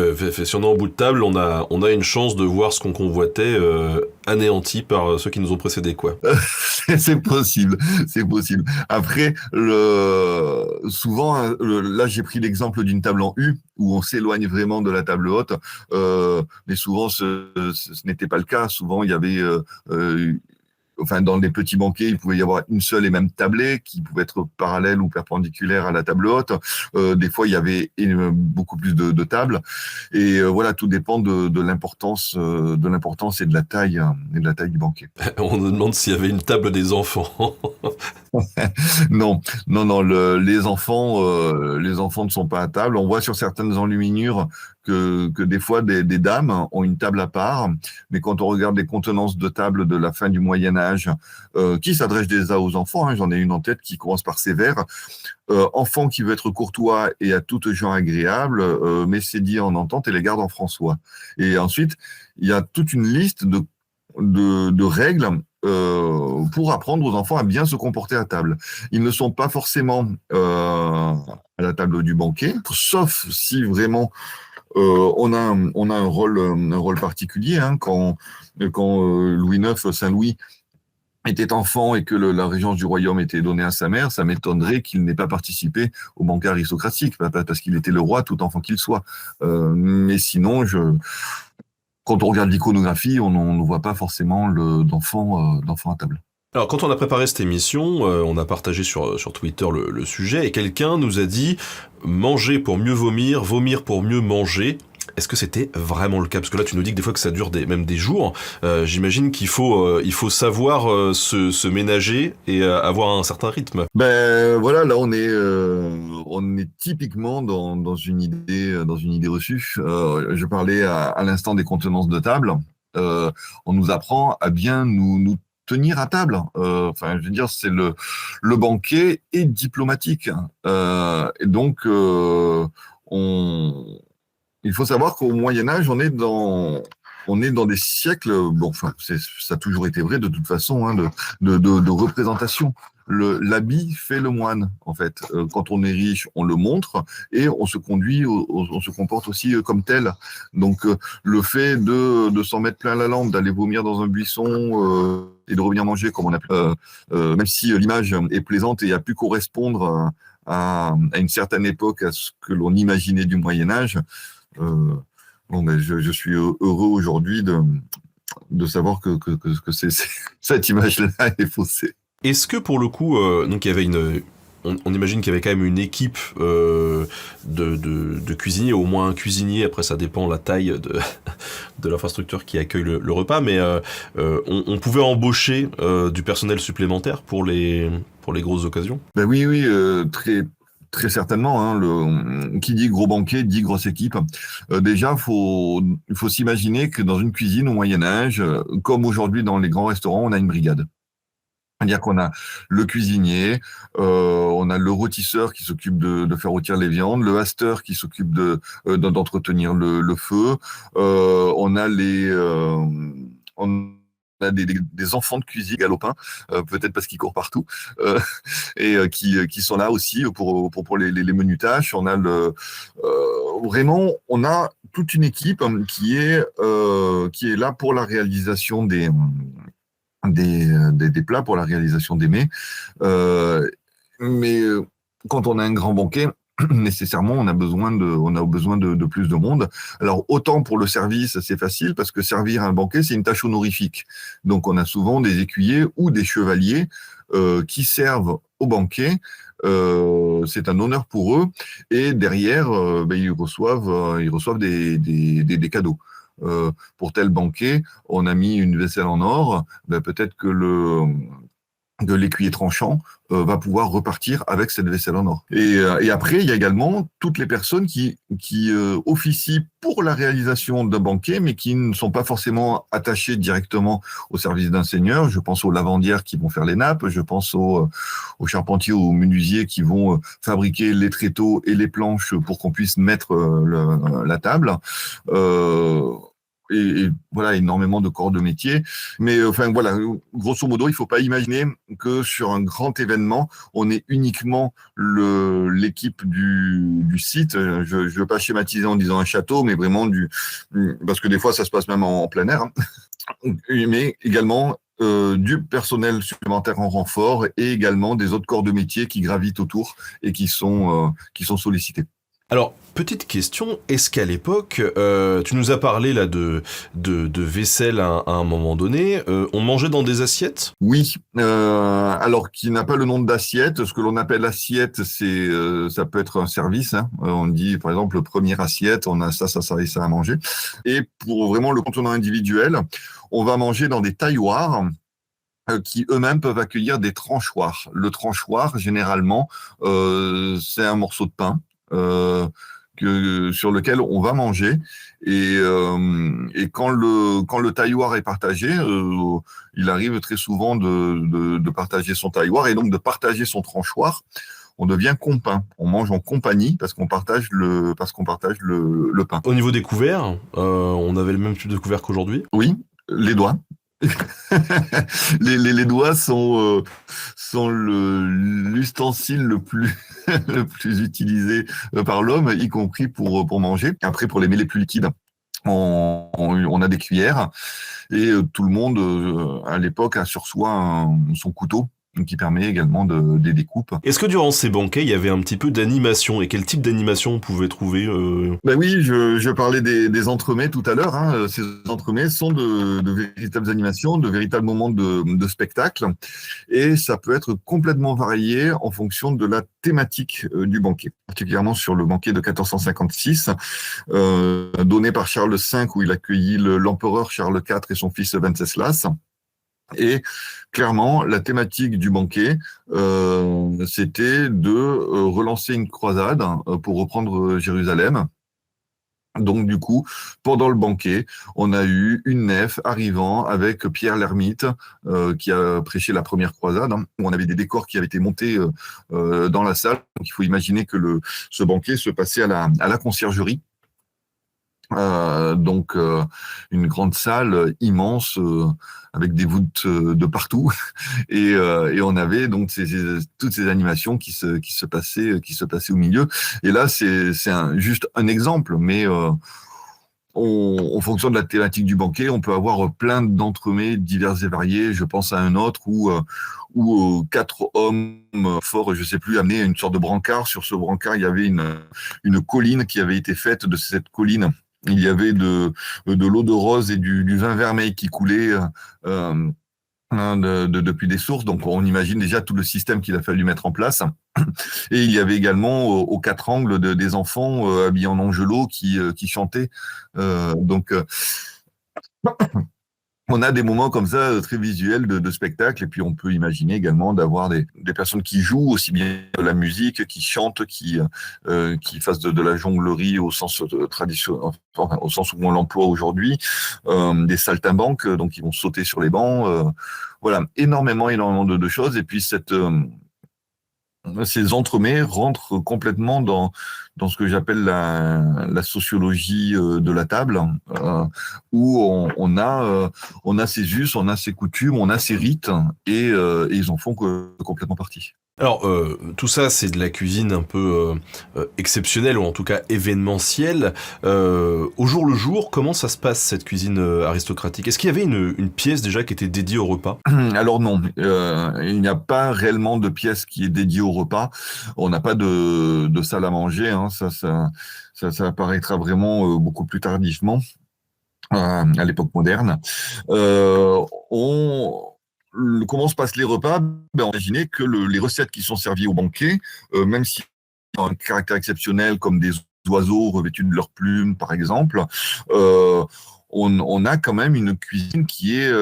si on est en bout de table, on a une chance de voir ce qu'on convoitait anéanti par ceux qui nous ont précédés, quoi. C'est possible. Après, souvent, là, j'ai pris l'exemple d'une table en U où on s'éloigne vraiment de la table haute, mais souvent, ce n'était pas le cas. Souvent, il y avait dans les petits banquets, il pouvait y avoir une seule et même tablée qui pouvait être parallèle ou perpendiculaire à la table haute. Des fois, il y avait beaucoup plus de tables. Et voilà, tout dépend de l'importance et de la taille du banquet. On nous demande s'il y avait une table des enfants. Non, les enfants ne sont pas à table. On voit sur certaines enluminures que des fois des dames ont une table à part, mais quand on regarde les contenances de table de la fin du Moyen Âge, qui s'adressent déjà aux enfants, j'en ai une en tête qui commence par ces vers, enfant qui veut être courtois et à toutes gens agréable, mais c'est dit en entente et les garde en François. Et ensuite, il y a toute une liste de règles pour apprendre aux enfants à bien se comporter à table. Ils ne sont pas forcément à la table du banquet, sauf si vraiment on a un rôle particulier, quand Louis IX, Saint-Louis était enfant et que la régence du royaume était donnée à sa mère, ça m'étonnerait qu'il n'ait pas participé au banquet aristocratique, parce qu'il était le roi tout enfant qu'il soit. Mais sinon, quand on regarde l'iconographie, on ne voit pas forcément d'enfants à table. Alors, quand on a préparé cette émission, on a partagé sur Twitter le sujet et quelqu'un nous a dit manger pour mieux vomir, vomir pour mieux manger. Est-ce que c'était vraiment le cas? Parce que là, tu nous dis que des fois que ça dure même des jours. J'imagine qu'il faut savoir se ménager et avoir un certain rythme. Ben voilà, là on est typiquement dans une idée reçue. Je parlais à l'instant des contenances de table. On nous apprend à bien nous tenir à table. Enfin, je veux dire, c'est le banquet est diplomatique. Et donc, il faut savoir qu'au Moyen Âge, on est dans des siècles. Bon, enfin, ça a toujours été vrai de toute façon, hein, de représentation. L'habit fait le moine, en fait. Quand on est riche, on le montre et on se conduit, on se comporte aussi comme tel. Donc, le fait de s'en mettre plein la lampe, d'aller vomir dans un buisson et de revenir manger, comme on a pu, même si l'image est plaisante et a pu correspondre à une certaine époque, à ce que l'on imaginait du Moyen Âge. Bon, ben, je suis heureux aujourd'hui de savoir que cette image-là est faussée. Est-ce que pour le coup, donc il y avait on imagine qu'il y avait quand même une équipe de cuisiniers, au moins un cuisinier, après ça dépend la taille de l'infrastructure qui accueille le repas, mais on pouvait embaucher du personnel supplémentaire pour les grosses occasions? Ben oui, très, très certainement. Hein, qui dit gros banquet dit grosse équipe. Déjà, il faut s'imaginer que dans une cuisine au Moyen-Âge, comme aujourd'hui dans les grands restaurants, on a une brigade. C'est-à-dire qu'on a le cuisinier, on a le rôtisseur qui s'occupe de faire rôtir les viandes, le hasteur qui s'occupe d'entretenir le feu, on a des enfants de cuisine galopins, peut-être parce qu'ils courent partout, et qui sont là aussi pour les menus tâches. On a vraiment, on a toute une équipe qui est là pour la réalisation des plats, pour la réalisation des mets. Mais quand on a un grand banquet, nécessairement, on a besoin de plus de monde. Alors, autant pour le service, c'est facile, parce que servir un banquet, c'est une tâche honorifique. Donc, on a souvent des écuyers ou des chevaliers qui servent au banquet. C'est un honneur pour eux. Et derrière, ils reçoivent des cadeaux. Pour tel banquet, on a mis une vaisselle en or, peut-être que l'écuyer tranchant va pouvoir repartir avec cette vaisselle en or. Et après, il y a également toutes les personnes qui officient pour la réalisation d'un banquet, mais qui ne sont pas forcément attachées directement au service d'un seigneur. Je pense aux lavandières qui vont faire les nappes, je pense aux charpentiers, aux menuisiers qui vont fabriquer les tréteaux et les planches pour qu'on puisse mettre la table. Et voilà, énormément de corps de métier. Mais enfin voilà, grosso modo, il ne faut pas imaginer que sur un grand événement, on est uniquement l'équipe du site. Je ne veux pas schématiser en disant un château, mais vraiment parce que des fois, ça se passe même en plein air. Mais également du personnel supplémentaire en renfort et également des autres corps de métier qui gravitent autour et qui sont sollicités. Alors, petite question, est-ce qu'à l'époque, tu nous as parlé là de vaisselle à un moment donné, on mangeait dans des assiettes? Oui, alors qui n'a pas le nom d'assiette. Ce que l'on appelle assiette, ça peut être un service. Hein. On dit par exemple première assiette, on a ça et ça à manger. Et pour vraiment le contenant individuel, on va manger dans des tailloirs qui eux-mêmes peuvent accueillir des tranchoirs. Le tranchoir, généralement, c'est un morceau de pain. Sur lequel on va manger et quand le tailloir est partagé, il arrive très souvent de partager son tailloir et donc de partager son tranchoir. On devient compagnon. On mange en compagnie parce qu'on partage le pain. Au niveau des couverts, on avait le même type de couvert qu'aujourd'hui? Oui, les doigts. les doigts sont l'ustensile le plus utilisé par l'homme, y compris pour manger. Après, pour les mets les plus liquides, on a des cuillères et tout le monde à l'époque a sur soi son couteau qui permet également des découpes. Est-ce que durant ces banquets, il y avait un petit peu d'animation? Et quel type d'animation on pouvait trouver Ben oui, je parlais des entremets tout à l'heure. Hein. Ces entremets sont de véritables animations, de véritables moments de spectacle. Et ça peut être complètement varié en fonction de la thématique du banquet. Particulièrement sur le banquet de 1456, donné par Charles V, où il accueillit l'empereur Charles IV et son fils Venceslas. Et clairement, la thématique du banquet, c'était de relancer une croisade pour reprendre Jérusalem. Donc du coup, pendant le banquet, on a eu une nef arrivant avec Pierre l'Ermite qui a prêché la première croisade, hein, où on avait des décors qui avaient été montés dans la salle. Donc il faut imaginer que ce banquet se passait à la conciergerie. Donc une grande salle immense avec des voûtes de partout et on avait donc toutes ces animations qui se passaient au milieu. Et là c'est juste un exemple, mais en fonction de la thématique du banquet, on peut avoir plein d'entremets divers et variés. Je pense à un autre où 4 hommes forts, je sais plus, amenaient une sorte de brancard. Sur ce brancard, il y avait une colline qui avait été faite. De cette colline, il y avait de l'eau de rose et du vin vermeil qui coulait depuis des sources. Donc on imagine déjà tout le système qu'il a fallu mettre en place. Et il y avait également aux 4 angles des enfants habillés en angelots qui chantaient. Donc on a des moments comme ça très visuels de spectacle, et puis on peut imaginer également d'avoir des personnes qui jouent aussi bien de la musique, qui chantent, qui fassent de la jonglerie au sens traditionnel, enfin, au sens où on l'emploie aujourd'hui, des saltimbanques, donc qui vont sauter sur les bancs. Voilà, énormément de choses. Et puis ces entremets rentrent complètement dans ce que j'appelle la sociologie de la table, où on a ses us, on a ses coutumes, on a ses rites, et ils en font complètement partie. Alors, tout ça, c'est de la cuisine un peu exceptionnelle, ou en tout cas événementielle. Au jour le jour, comment ça se passe, cette cuisine aristocratique? Est-ce qu'il y avait une pièce déjà qui était dédiée au repas? Alors non, il n'y a pas réellement de pièce qui est dédiée au repas. On n'a pas de salle à manger, hein. Ça apparaîtra vraiment beaucoup plus tardivement, à l'époque moderne. Comment se passent les repas? Imaginez que les recettes qui sont servies au banquet, même si ont un caractère exceptionnel, comme des oiseaux revêtus de leurs plumes, par exemple, on a quand même une cuisine qui est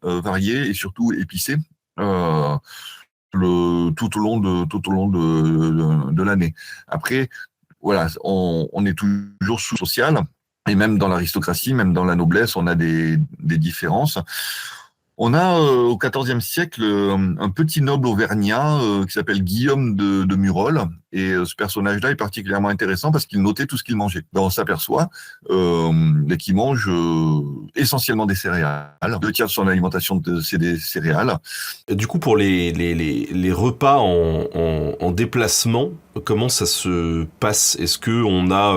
variée et surtout épicée tout au long de l'année. Après, voilà, on est toujours sous-social, et même dans l'aristocratie, même dans la noblesse, on a des différences. On a au XIVe siècle un petit noble auvergnat qui s'appelle Guillaume de Murol, et ce personnage-là est particulièrement intéressant parce qu'il notait tout ce qu'il mangeait. Ben, on s'aperçoit qu'il mange essentiellement des céréales. 2 tiers de son alimentation, c'est des céréales. Et du coup, pour les repas en déplacement, comment ça se passe? Est-ce que on a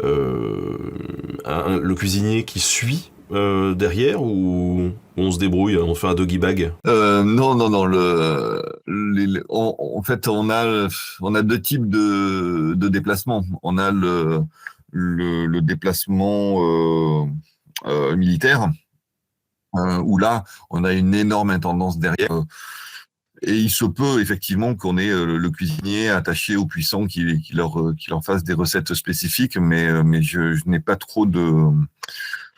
le cuisinier qui suit derrière, ou on se débrouille, on fait un doggy bag? Non. En fait, on a 2 types de déplacements. On a le déplacement militaire, où là, on a une énorme intendance derrière. Et il se peut effectivement qu'on ait le cuisinier attaché aux puissants qui leur fasse des recettes spécifiques, mais je n'ai pas trop de...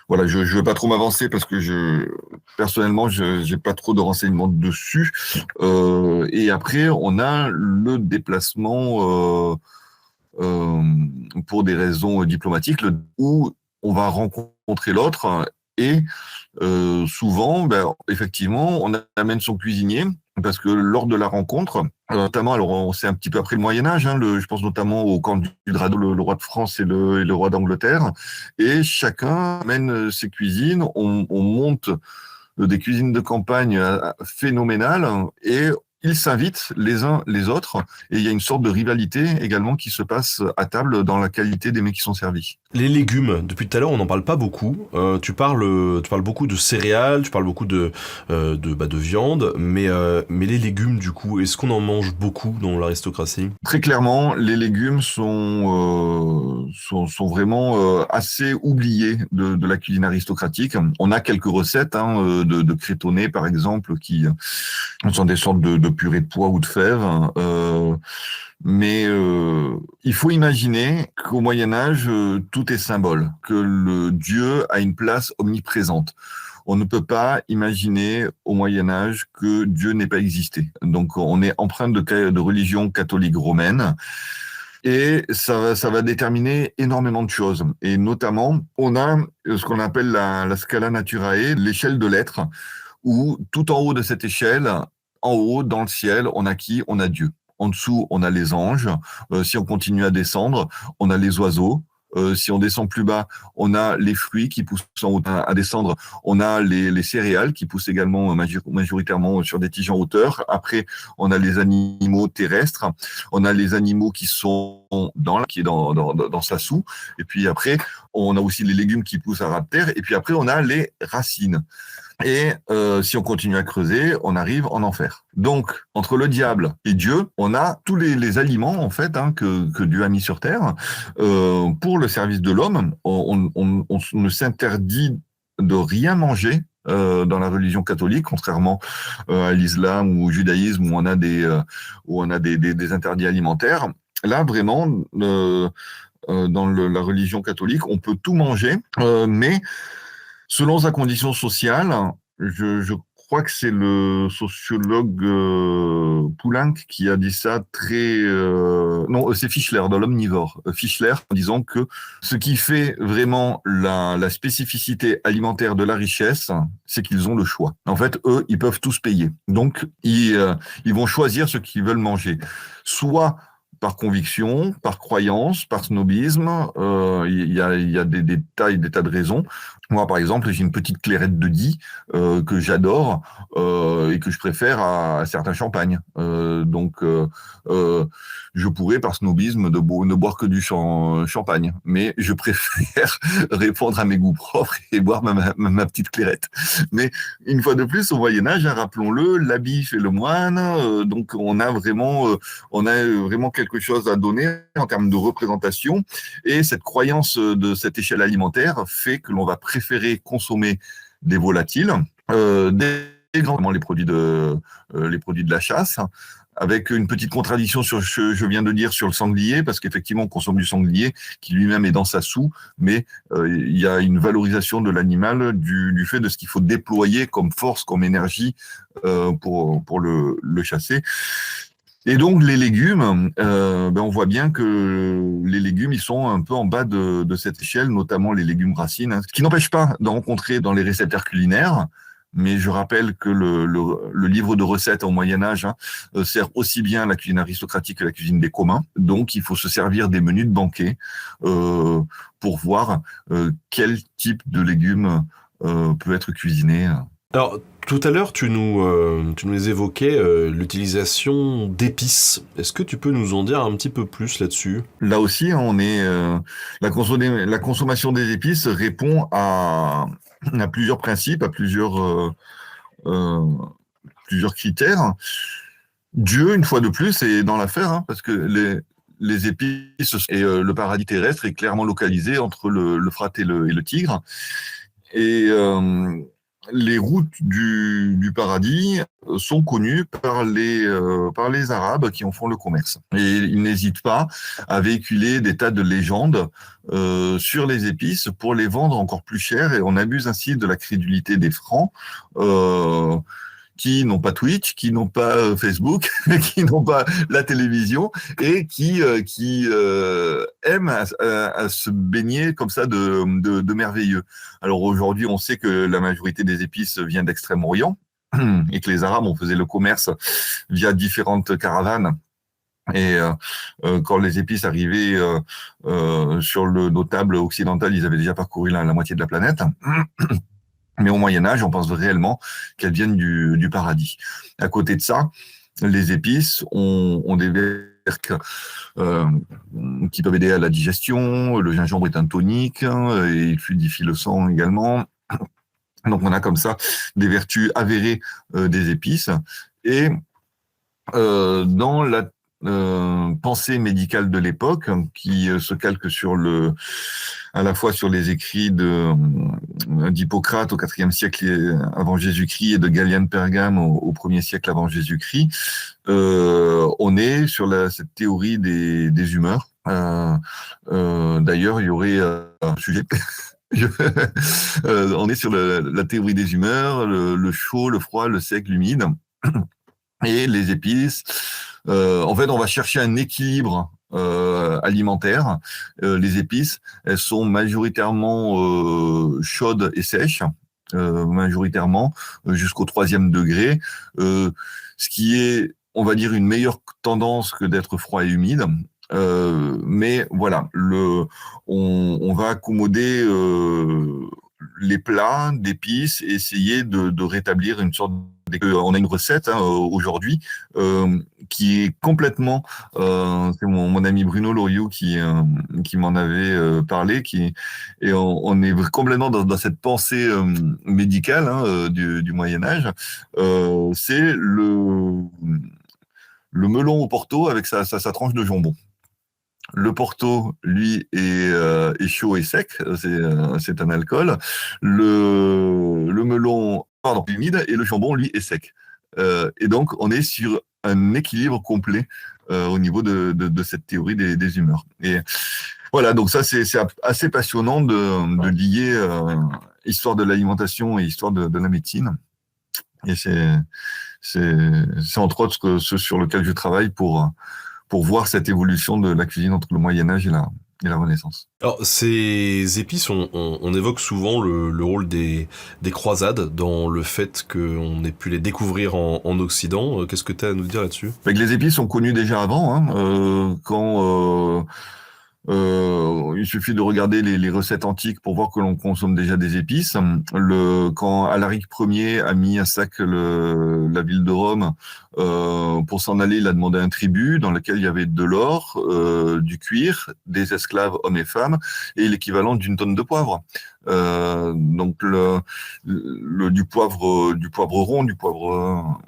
Voilà, je veux pas trop m'avancer parce que personnellement, j'ai pas trop de renseignements dessus. Et après, on a le déplacement pour des raisons diplomatiques, où on va rencontrer l'autre, et souvent, effectivement, on amène son cuisinier, parce que lors de la rencontre, notamment, alors c'est un petit peu après le Moyen-Âge, hein, je pense notamment au camp du Dragon, le roi de France et le roi d'Angleterre, et chacun amène ses cuisines, on monte des cuisines de campagne phénoménales, et ils s'invitent les uns les autres et il y a une sorte de rivalité également qui se passe à table dans la qualité des mets qui sont servis. Les légumes, depuis tout à l'heure, on n'en parle pas beaucoup. Tu parles beaucoup de céréales, tu parles beaucoup de viande, mais les légumes, du coup, est-ce qu'on en mange beaucoup dans l'aristocratie? Très clairement, les légumes sont vraiment assez oubliés de la cuisine aristocratique. On a quelques recettes de crétonné, par exemple, qui sont des sortes de purée de pois ou de fèves. Mais il faut imaginer qu'au Moyen-Âge, tout est symbole, que le Dieu a une place omniprésente. On ne peut pas imaginer au Moyen-Âge que Dieu n'ait pas existé. Donc on est empreint de religion catholique romaine. Et ça va déterminer énormément de choses. Et notamment, on a ce qu'on appelle la Scala Naturae, l'échelle de l'être, où tout en haut de cette échelle, en haut, dans le ciel, on a qui? On a Dieu. En dessous, on a les anges. Si on continue à descendre, on a les oiseaux. Si on descend plus bas, on a les fruits qui poussent en haut. À descendre, on a les céréales qui poussent également majoritairement sur des tiges en hauteur. Après, on a les animaux terrestres. On a les animaux qui sont dans sa soue. Et puis après, on a aussi les légumes qui poussent à ras de terre. Et puis après, on a les racines. Et si on continue à creuser, on arrive en enfer. Donc, entre le diable et Dieu, on a tous les aliments en fait que Dieu a mis sur terre pour le service de l'homme. On ne s'interdit de rien manger dans la religion catholique, contrairement à l'islam ou au judaïsme où on a des interdits alimentaires. Là, vraiment, dans la religion catholique, on peut tout manger, mais selon sa condition sociale, je crois que c'est le sociologue Poulenc qui a dit ça non, c'est Fischler, dans l'Omnivore. Fischler, en disant que ce qui fait vraiment la spécificité alimentaire de la richesse, c'est qu'ils ont le choix. En fait, eux, ils peuvent tous payer. Donc, ils vont choisir ce qu'ils veulent manger. Soit par conviction, par croyance, par snobisme, il y a des tas de raisons. Moi, par exemple, j'ai une petite clairette de Die que j'adore et que je préfère à certains champagnes. Donc, je pourrais, par snobisme, ne boire que du champagne. Mais je préfère répondre à mes goûts propres et boire ma petite clairette. Mais une fois de plus, au Moyen-Âge, rappelons-le, l'habit fait le moine. Donc, on a vraiment quelque chose à donner en termes de représentation. Et cette croyance de cette échelle alimentaire fait que l'on va préférer consommer des volatiles, notamment les produits de la chasse, avec une petite contradiction sur ce que je viens de dire sur le sanglier, parce qu'effectivement, on consomme du sanglier qui lui-même est dans sa soue, mais il y a une valorisation de l'animal du fait de ce qu'il faut déployer comme force, comme énergie pour le chasser. Et donc les légumes, on voit bien que les légumes, ils sont un peu en bas de cette échelle, notamment les légumes racines, ce qui n'empêche pas d'en rencontrer dans les réceptaires culinaires. Mais je rappelle que le livre de recettes au Moyen-Âge sert aussi bien la cuisine aristocratique que la cuisine des communs. Donc, il faut se servir des menus de banquet pour voir quel type de légumes peut être cuisiné. Alors, tout à l'heure, tu nous évoquais l'utilisation d'épices. Est-ce que tu peux nous en dire un petit peu plus là-dessus? Là aussi, la consommation des épices répond à plusieurs principes, à plusieurs critères. Dieu, une fois de plus, est dans l'affaire, parce que les épices et le paradis terrestre est clairement localisé entre l'Euphrate et le Tigre. Et les routes du paradis sont connues par les Arabes qui en font le commerce. Et ils n'hésitent pas à véhiculer des tas de légendes sur les épices pour les vendre encore plus cher. Et on abuse ainsi de la crédulité des Francs qui n'ont pas Twitch, qui n'ont pas Facebook, qui n'ont pas la télévision et qui aiment à se baigner comme ça de merveilleux. Alors aujourd'hui, on sait que la majorité des épices vient d'Extrême-Orient et que les Arabes, on faisait le commerce via différentes caravanes. Et quand les épices arrivaient sur nos tables occidentales, ils avaient déjà parcouru la moitié de la planète. Mais au Moyen-Âge, on pense réellement qu'elles viennent du paradis. À côté de ça, les épices ont des vertus qui peuvent aider à la digestion. Le gingembre est un tonique, hein, et il fluidifie le sang également. Donc on a comme ça des vertus avérées des épices. Et dans la pensée médicale de l'époque, qui se calque à la fois sur les écrits d'Hippocrate au IVe siècle avant Jésus-Christ et de Galien de Pergame au 1er siècle avant Jésus-Christ, on est sur cette théorie des humeurs. D'ailleurs, il y aurait un sujet. On est sur la théorie des humeurs, le chaud, le froid, le sec, l'humide. Et les épices, en fait, on va chercher un équilibre alimentaire. Les épices, elles sont majoritairement chaudes et sèches, majoritairement jusqu'au 3e degré, ce qui est, on va dire, une meilleure tendance que d'être froid et humide. Mais voilà, on va accommoder les plats d'épices et essayer de rétablir une sorte. On a une recette aujourd'hui qui est complètement, c'est mon ami Bruno Loriot qui m'en avait parlé, et on est complètement dans cette pensée médicale du Moyen Âge. C'est le melon au Porto avec sa tranche de jambon. Le Porto, lui, est chaud et sec, c'est un alcool. Le melon, pardon, humide, et le jambon, lui, est sec. Et donc, on est sur un équilibre complet au niveau de cette théorie des humeurs. Et voilà, donc ça, c'est assez passionnant de lier histoire de l'alimentation et histoire de la médecine. Et c'est entre autres ce sur lequel je travaille pour voir cette évolution de la cuisine entre le Moyen-Âge et la Renaissance. Alors, ces épices, on évoque souvent le rôle des croisades dans le fait qu'on ait pu les découvrir en Occident. Qu'est-ce que tu as à nous dire là-dessus? Les épices sont connues déjà avant, hein, quand il suffit de regarder les recettes antiques pour voir que l'on consomme déjà des épices. Quand Alaric Ier a mis à sac la ville de Rome, pour s'en aller, il a demandé un tribut dans lequel il y avait de l'or, du cuir, des esclaves hommes et femmes, et l'équivalent d'une tonne de poivre. Donc du poivre rond, du poivre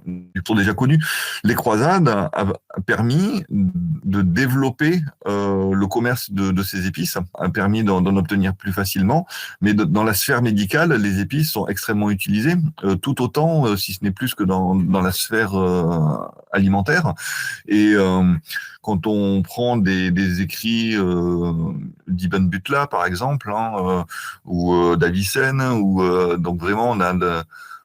déjà connu. Les croisades a permis de développer le commerce de ces épices, a permis d'en obtenir plus facilement, mais dans la sphère médicale, les épices sont extrêmement utilisées, tout autant, si ce n'est plus que dans la sphère alimentaire. Et quand on prend des écrits d'Ibn Butla, par exemple, ou d'Avicenne, donc vraiment on a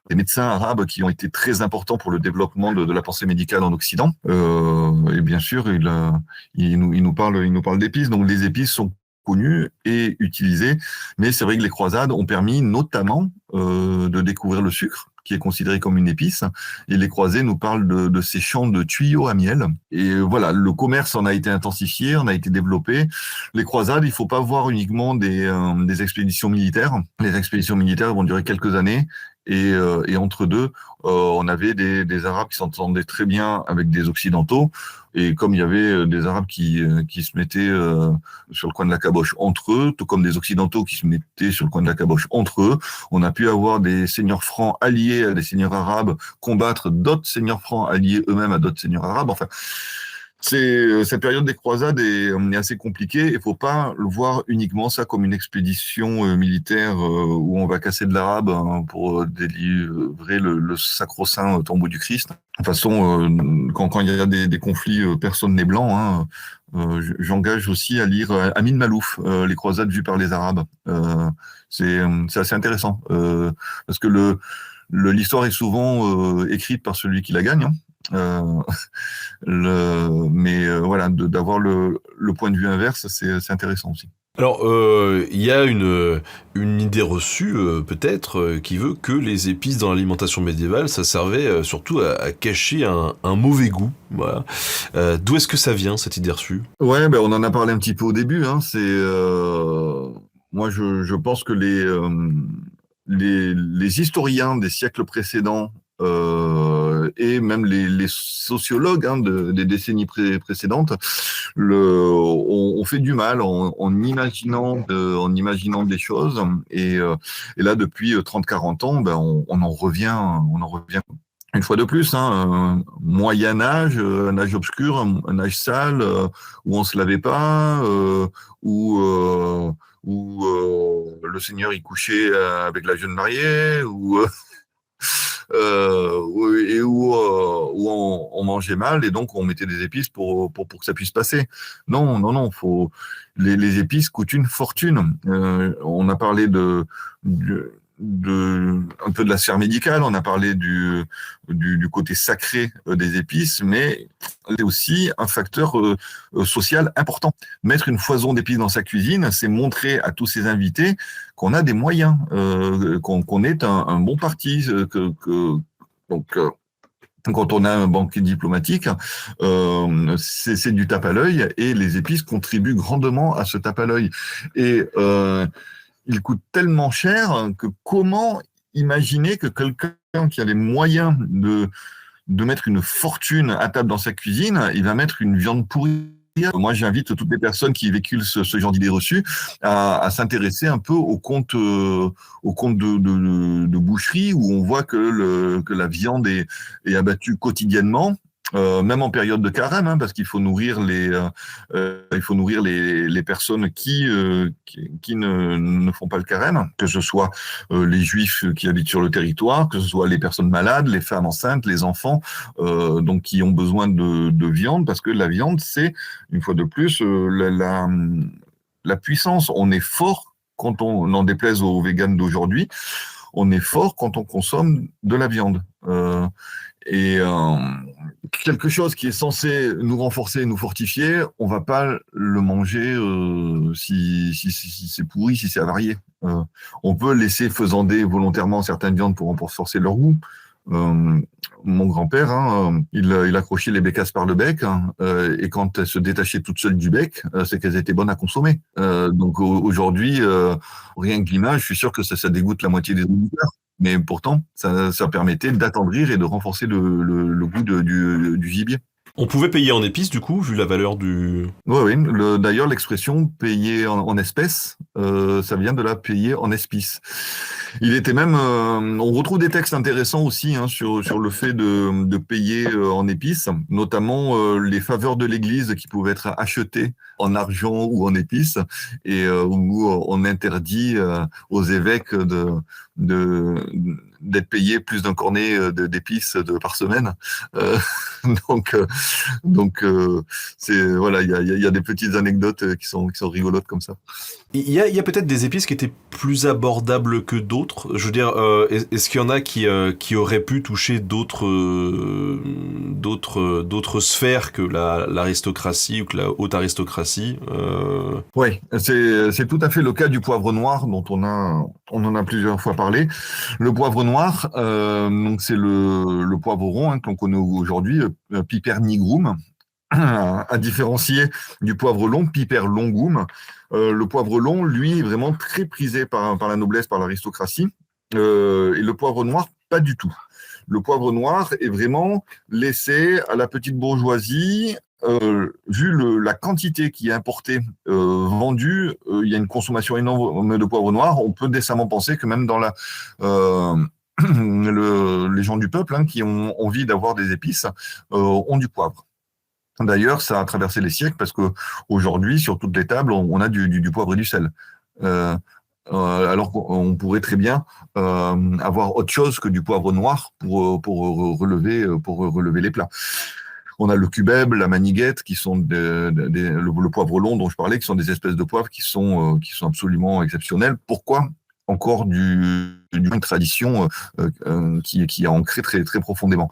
des médecins arabes qui ont été très importants pour le développement de la pensée médicale en Occident. Et bien sûr, il nous parle d'épices. Donc les épices sont connues et utilisées, mais c'est vrai que les croisades ont permis notamment de découvrir le sucre, qui est considéré comme une épice, et les croisés nous parlent de ces champs de tuyaux à miel. Et voilà, le commerce en a été intensifié, en a été développé. Les croisades, il ne faut pas voir uniquement des expéditions militaires. Les expéditions militaires vont durer quelques années, et entre deux, on avait des Arabes qui s'entendaient très bien avec des Occidentaux, et comme il y avait des Arabes qui se mettaient sur le coin de la caboche entre eux, tout comme des Occidentaux qui se mettaient sur le coin de la caboche entre eux, on a pu avoir des seigneurs francs alliés à des seigneurs arabes combattre d'autres seigneurs francs alliés eux-mêmes à d'autres seigneurs arabes. Enfin, cette période des croisades est assez compliquée. Il ne faut pas le voir uniquement ça comme une expédition militaire où on va casser de l'arabe pour délivrer le sacro-saint tombeau du Christ. De toute façon, quand il y a des conflits, personne n'est blanc. Hein. J'engage aussi à lire Amin Malouf, Les croisades vues par les Arabes. C'est assez intéressant parce que l'histoire est souvent écrite par celui qui la gagne. Hein. Voilà, d'avoir le point de vue inverse, c'est intéressant aussi. Alors, il y a une idée reçue, peut-être, qui veut que les épices dans l'alimentation médiévale, ça servait surtout à cacher un mauvais goût. Voilà. D'où est-ce que ça vient, cette idée reçue? Ouais, on en a parlé un petit peu au début. Hein. Moi, je pense que les historiens des siècles précédents et même les sociologues des décennies précédentes ont fait du mal en imaginant des choses. Et là, depuis 30-40 ans, on en revient. Une fois de plus, un Moyen Âge, un âge obscur, un âge sale, où on se lavait pas, où le Seigneur y couchait avec la jeune mariée, où on mangeait mal et donc on mettait des épices pour que ça puisse passer. Non, les épices coûtent une fortune. On a parlé un peu de la sphère médicale, on a parlé du côté sacré des épices, mais c'est aussi un facteur social important. Mettre une foison d'épices dans sa cuisine, c'est montrer à tous ses invités qu'on a des moyens, qu'on est un bon parti, quand on a un banquet diplomatique, c'est du tape à l'œil et les épices contribuent grandement à ce tape à l'œil. Et il coûte tellement cher que comment imaginer que quelqu'un qui a les moyens de mettre une fortune à table dans sa cuisine, il va mettre une viande pourrie. Moi, j'invite toutes les personnes qui véhiculent ce genre d'idées reçues à s'intéresser un peu aux comptes de boucherie où on voit que la viande est abattue quotidiennement. Même en période de carême, parce qu'il faut nourrir les personnes qui ne font pas le carême, que ce soit les juifs qui habitent sur le territoire, que ce soit les personnes malades, les femmes enceintes, les enfants, donc qui ont besoin de viande, parce que la viande, c'est une fois de plus la puissance. On est fort quand on n'en déplaise aux véganes d'aujourd'hui. On est fort quand on consomme de la viande. Quelque chose qui est censé nous renforcer, nous fortifier, on va pas le manger si c'est pourri, si c'est avarié. On peut laisser faisander volontairement certaines viandes pour renforcer leur goût. Mon grand-père, il accrochait les bécasses par le bec, et quand elles se détachaient toutes seules du bec, c'est qu'elles étaient bonnes à consommer. Donc aujourd'hui, rien que l'image, je suis sûr que ça dégoûte la moitié des auditeurs. Mais pourtant, ça permettait d'attendrir et de renforcer le goût du gibier. On pouvait payer en épices, du coup, vu la valeur du... Oui. D'ailleurs, l'expression payer en espèces, ça vient de la payer en espices. Il était même... on retrouve des textes intéressants aussi sur le fait de payer en épices, notamment les faveurs de l'Église qui pouvaient être achetées en argent ou en épices, et où on interdit aux évêques d'être payés plus d'un cornet d'épices par semaine. Donc c'est voilà, il y a des petites anecdotes qui sont rigolotes comme ça. Il y a peut-être des épices qui étaient plus abordables que d'autres. Je veux dire, est-ce qu'il y en a qui auraient pu toucher d'autres sphères que l'aristocratie ou que la haute aristocratie? Oui, c'est tout à fait le cas du poivre noir dont on en a plusieurs fois parlé. Le poivre noir, donc c'est le poivron qu'on connaît aujourd'hui, Piper nigrum, à différencier du poivre long, Piper longum. Le poivre long, lui, est vraiment très prisé par la noblesse, par l'aristocratie, et le poivre noir, pas du tout. Le poivre noir est vraiment laissé à la petite bourgeoisie. Vu la quantité qui est importée, vendue, il y a une consommation énorme de poivre noir. On peut décemment penser que même dans les gens du peuple qui ont envie d'avoir des épices ont du poivre. D'ailleurs, ça a traversé les siècles parce que aujourd'hui, sur toutes les tables, on a du poivre et du sel. Alors qu'on pourrait très bien avoir autre chose que du poivre noir pour relever les plats. On a le cubeb, la maniguette, qui sont le poivre long dont je parlais, qui sont des espèces de poivre qui sont absolument exceptionnelles. Pourquoi ? Encore une tradition qui a ancré très, très profondément.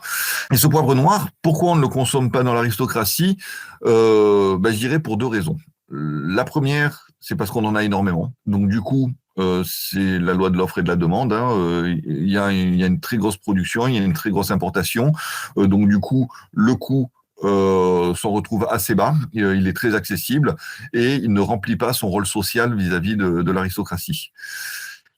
Et ce poivre noir, pourquoi on ne le consomme pas dans l'aristocratie ? Je dirais pour deux raisons. La première, c'est parce qu'on en a énormément. Donc du coup, c'est la loi de l'offre et de la demande. Il y a une très grosse production, il y a une très grosse importation. Donc du coup, le coût s'en retrouve assez bas, il est très accessible et il ne remplit pas son rôle social vis-à-vis de l'aristocratie.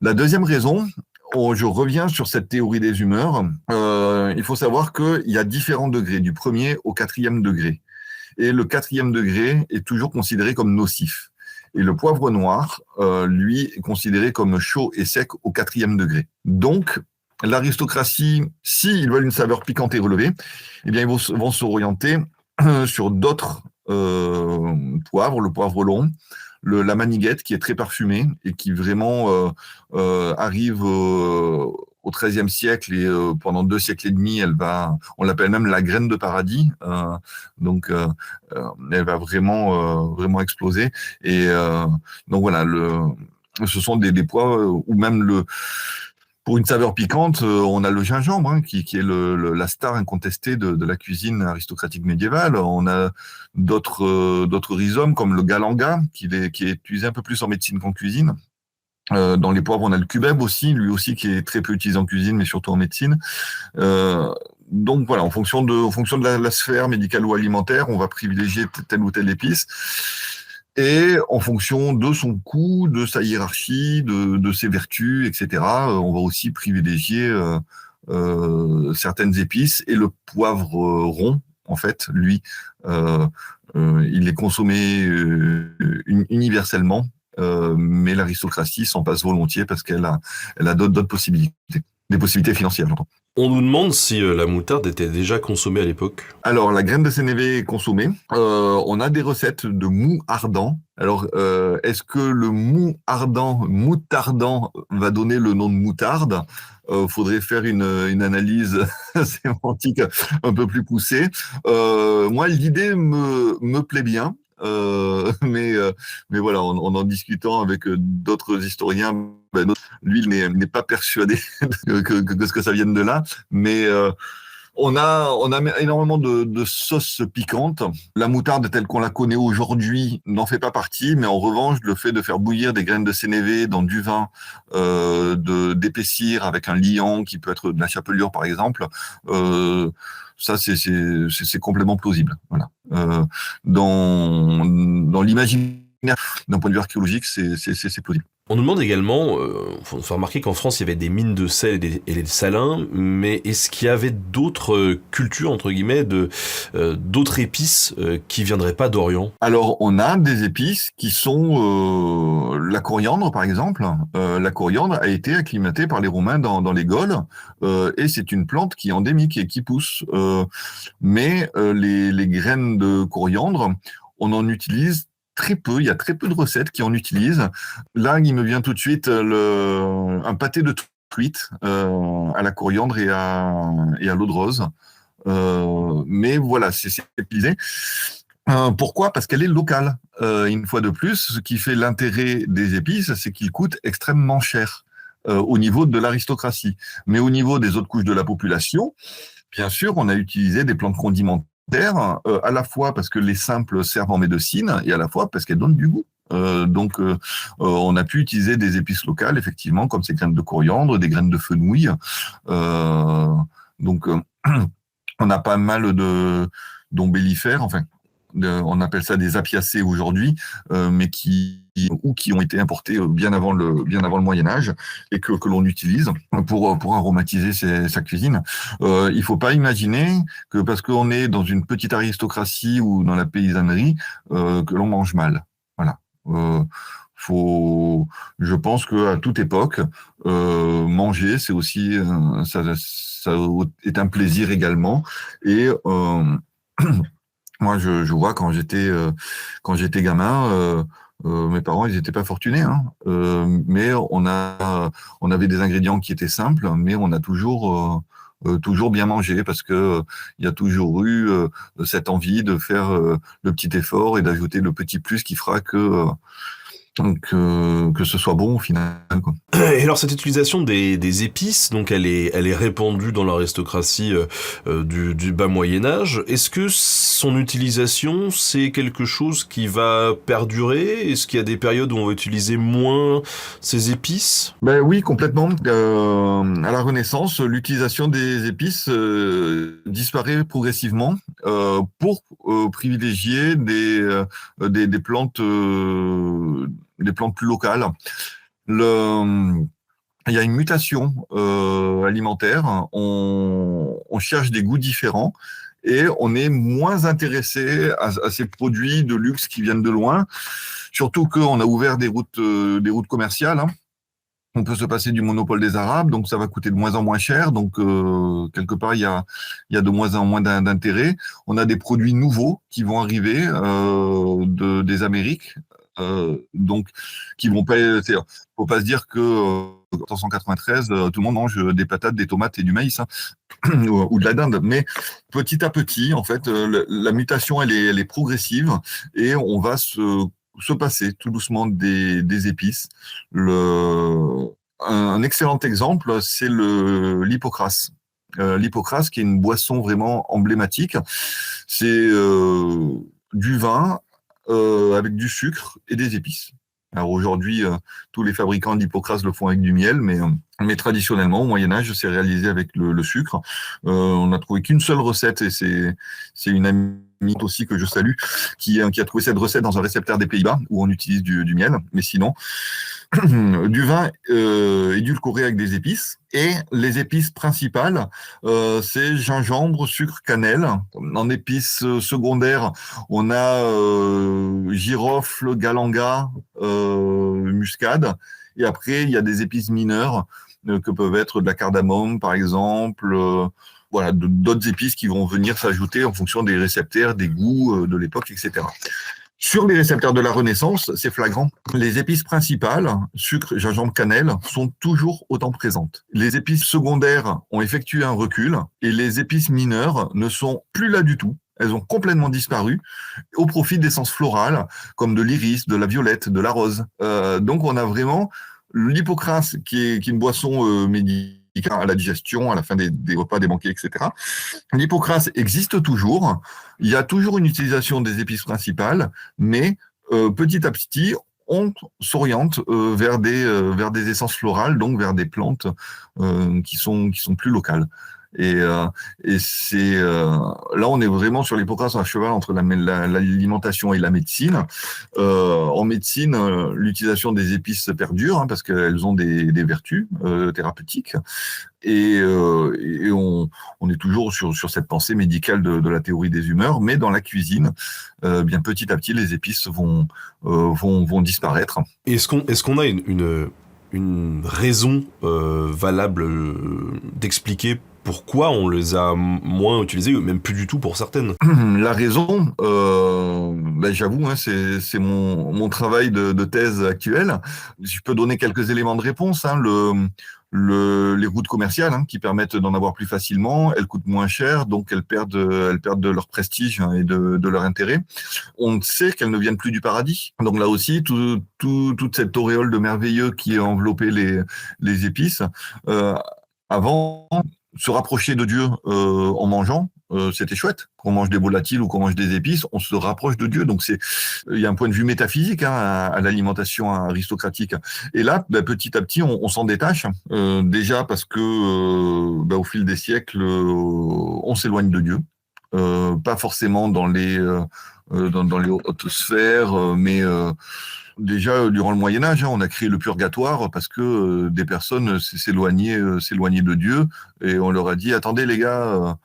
La deuxième raison, je reviens sur cette théorie des humeurs. Il faut savoir qu'il y a différents degrés, du premier au quatrième degré. Et le quatrième degré est toujours considéré comme nocif. Et le poivre noir, lui, est considéré comme chaud et sec au quatrième degré. Donc, l'aristocratie, s'ils veulent une saveur piquante et relevée, eh bien, ils vont s'orienter sur d'autres poivres, le poivre long, la maniguette qui est très parfumée et qui vraiment arrive au XIIIe siècle et pendant 2 siècles et demi, on l'appelle même la graine de paradis. Donc, elle va vraiment exploser. Et donc voilà, ce sont des poivres ou même pour une saveur piquante, on a le gingembre, qui est la star incontestée de la cuisine aristocratique médiévale. On a d'autres rhizomes comme le galanga, qui est utilisé un peu plus en médecine qu'en cuisine. Dans les poivres, on a le cubeb aussi, lui aussi qui est très peu utilisé en cuisine, mais surtout en médecine. Donc voilà, en fonction de la sphère médicale ou alimentaire, on va privilégier telle ou telle épice. Et en fonction de son coût, de sa hiérarchie, de ses vertus, etc., on va aussi privilégier certaines épices. Et le poivre rond, en fait, lui, il est consommé universellement, mais l'aristocratie s'en passe volontiers parce qu'elle a d'autres possibilités, des possibilités financières, j'entends. On nous demande si la moutarde était déjà consommée à l'époque. Alors, la graine de sénévé est consommée. On a des recettes de mou ardent. Alors, est-ce que le mou ardent, moutardant, va donner le nom de moutarde? Faudrait faire une analyse sémantique un peu plus poussée. Moi, l'idée me plaît bien. Mais voilà, en discutant avec d'autres historiens, lui, il n'est pas persuadé que ce que ça vienne de là. Mais on a énormément de sauces piquantes. La moutarde telle qu'on la connaît aujourd'hui n'en fait pas partie, mais en revanche, le fait de faire bouillir des graines de sénévé dans du vin, d'épaissir avec un liant qui peut être de la chapelure par exemple, ça c'est complètement plausible. Voilà. Dans l'imaginaire, d'un point de vue archéologique, c'est plausible. On nous demande également, faut faire remarquer qu'en France il y avait des mines de sel et des salins, mais est-ce qu'il y avait d'autres cultures, entre guillemets, d'autres épices qui viendraient pas d'Orient? Alors, on a des épices qui sont la coriandre, par exemple. La coriandre a été acclimatée par les Romains dans les Gaules, et c'est une plante qui est endémique et qui pousse. Mais les graines de coriandre, on en utilise très peu. Il y a très peu de recettes qui en utilisent. Là, il me vient tout de suite un pâté de truite à la coriandre et à l'eau de rose. Mais voilà, c'est utilisé. Pourquoi? Parce qu'elle est locale. Une fois de plus, ce qui fait l'intérêt des épices, c'est qu'ils coûtent extrêmement cher au niveau de l'aristocratie. Mais au niveau des autres couches de la population, bien sûr, on a utilisé des plantes condimentaires, à la fois parce que les simples servent en médecine et à la fois parce qu'elles donnent du goût. Donc, on a pu utiliser des épices locales, effectivement, comme ces graines de coriandre, des graines de fenouil. Donc, on a pas mal d'ombellifères, enfin, on appelle ça des apiacées aujourd'hui, mais qui ont été importés bien avant le Moyen-Âge et que l'on utilise pour aromatiser sa cuisine. Il faut pas imaginer que parce qu'on est dans une petite aristocratie ou dans la paysannerie, que l'on mange mal. Voilà. Je pense qu'à toute époque, manger, c'est aussi, ça est un plaisir également. Et moi, je vois quand j'étais gamin, mes parents, ils n'étaient pas fortunés, hein. Mais on avait des ingrédients qui étaient simples, mais on a toujours bien mangé parce que il y a toujours eu cette envie de faire le petit effort et d'ajouter le petit plus qui fera que ce soit bon au final, quoi. Et alors cette utilisation des épices, donc elle est répandue dans l'aristocratie du bas Moyen-Âge. Est-ce que son utilisation, c'est quelque chose qui va perdurer? Est-ce qu'il y a des périodes où on va utiliser moins ces épices? Ben oui, complètement. À la Renaissance, l'utilisation des épices disparaît progressivement pour privilégier des plantes plus locales. il y a une mutation alimentaire. On cherche des goûts différents et on est moins intéressé à ces produits de luxe qui viennent de loin. Surtout qu'on a ouvert des routes commerciales, hein. On peut se passer du monopole des Arabes, donc ça va coûter de moins en moins cher. Donc, quelque part, il y a de moins en moins d'intérêt. On a des produits nouveaux qui vont arriver des Amériques, donc qui vont pas. Faut pas se dire que en 193, tout le monde mange des patates, des tomates et du maïs, hein, ou de la dinde. Mais petit à petit, en fait, la mutation, elle est progressive et on va se passer tout doucement des épices. Un excellent exemple, c'est l'hypocrase. L'hypocrase, qui est une boisson vraiment emblématique, c'est du vin avec du sucre et des épices. Alors aujourd'hui, tous les fabricants d'hypocrase le font avec du miel, mais traditionnellement, au Moyen-Âge, c'est réalisé avec le sucre. On n'a trouvé qu'une seule recette, et c'est une amie aussi que je salue, qui a trouvé cette recette dans un réceptaire des Pays-Bas, où on utilise du miel. Mais sinon, du vin édulcoré avec des épices. Et les épices principales, c'est gingembre, sucre, cannelle. En épices secondaires, on a girofle, galanga, muscade. Et après, il y a des épices mineures que peuvent être de la cardamome, par exemple. Voilà, d'autres épices qui vont venir s'ajouter en fonction des récepteurs, des goûts de l'époque, etc. Sur les récepteurs de la Renaissance, c'est flagrant. Les épices principales, sucre, gingembre, cannelle, sont toujours autant présentes. Les épices secondaires ont effectué un recul et les épices mineures ne sont plus là du tout. Elles ont complètement disparu au profit d'essences florales comme de l'iris, de la violette, de la rose. Donc on a vraiment l'hypocrase qui est une boisson médicale à la digestion, à la fin des repas, des banquets, etc. L'hypocrase existe toujours. Il y a toujours une utilisation des épices principales, mais petit à petit, on s'oriente vers des essences florales, donc vers des plantes qui sont plus locales. Et c'est là, on est vraiment sur l'hypocrase à cheval entre l'alimentation et la médecine. En médecine, l'utilisation des épices perdure, hein, parce qu'elles ont des vertus thérapeutiques. Et on est toujours sur cette pensée médicale de la théorie des humeurs, mais dans la cuisine, bien petit à petit, les épices vont disparaître. Est-ce qu'on a une raison valable d'expliquer pourquoi on les a moins utilisés, ou même plus du tout pour certaines? La raison, j'avoue, hein, c'est mon travail de thèse actuel. Je peux donner quelques éléments de réponse, hein. Les routes commerciales, hein, qui permettent d'en avoir plus facilement, elles coûtent moins cher, donc elles perdent de leur prestige, hein, et de leur intérêt. On sait qu'elles ne viennent plus du paradis. Donc là aussi, toute cette auréole de merveilleux qui a enveloppé les épices, avant, se rapprocher de Dieu en mangeant, c'était chouette. Qu'on mange des volatiles ou qu'on mange des épices, on se rapproche de Dieu. Donc il y a un point de vue métaphysique, hein, à l'alimentation aristocratique. Et là, petit à petit, on s'en détache. Déjà parce que au fil des siècles, on s'éloigne de Dieu. Pas forcément dans les hautes sphères, mais déjà durant le Moyen Âge, hein, on a créé le purgatoire parce que des personnes s'éloignaient de Dieu, et on leur a dit: attendez les gars,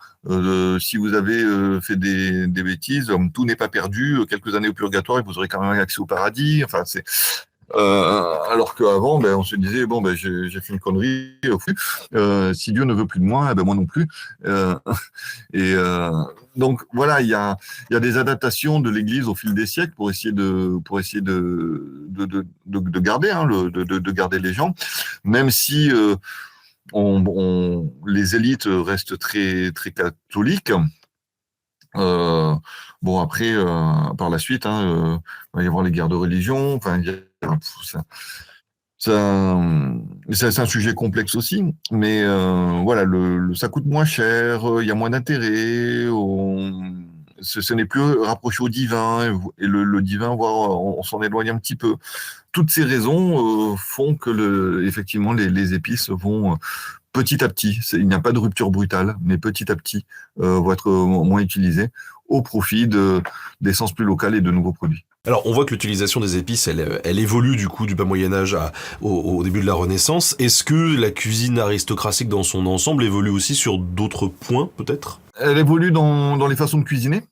si vous avez fait des bêtises, tout n'est pas perdu. Quelques années au purgatoire et vous aurez quand même accès au paradis. Enfin, c'est alors qu'avant, on se disait: bon, j'ai fait une connerie, si Dieu ne veut plus de moi, moi non plus. Donc voilà, il y a des adaptations de l'Église au fil des siècles pour essayer de garder, hein, de garder les gens, même si les élites restent très très catholiques. Bon, après, par la suite, hein, il va y avoir les guerres de religion. Enfin, c'est un sujet complexe aussi, mais voilà, ça coûte moins cher, il y a moins d'intérêt, ce n'est plus rapproché au divin, et le divin, voire, on s'en éloigne un petit peu. Toutes ces raisons font que effectivement les épices vont petit à petit, il n'y a pas de rupture brutale, mais petit à petit vont être moins utilisées au profit d'essences plus locales et de nouveaux produits. Alors, on voit que l'utilisation des épices, elle évolue du coup du bas Moyen-Âge au début de la Renaissance. Est-ce que la cuisine aristocratique dans son ensemble évolue aussi sur d'autres points, peut-être? Elle évolue dans les façons de cuisiner.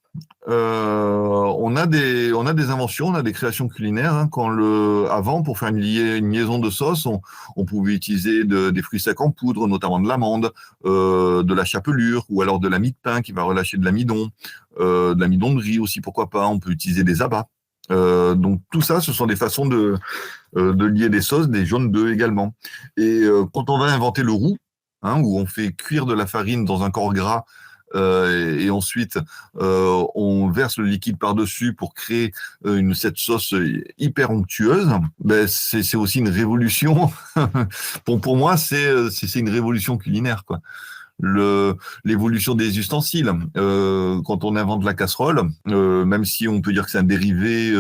On a des inventions, on a des créations culinaires. Hein. Avant, pour faire une liaison de sauce, on pouvait utiliser des fruits secs en poudre, notamment de l'amande, de la chapelure, ou alors de la mie de pain qui va relâcher de l'amidon de riz aussi, pourquoi pas. On peut utiliser des abats. Donc tout ça, ce sont des façons de lier des sauces, des jaunes d'œufs également. Et quand on va inventer le roux, hein, où on fait cuire de la farine dans un corps gras, et ensuite on verse le liquide par-dessus pour créer cette sauce hyper onctueuse, ben c'est aussi une révolution. Pour moi, c'est une révolution culinaire, quoi. L'évolution des ustensiles. Quand on invente la casserole, même si on peut dire que c'est un dérivé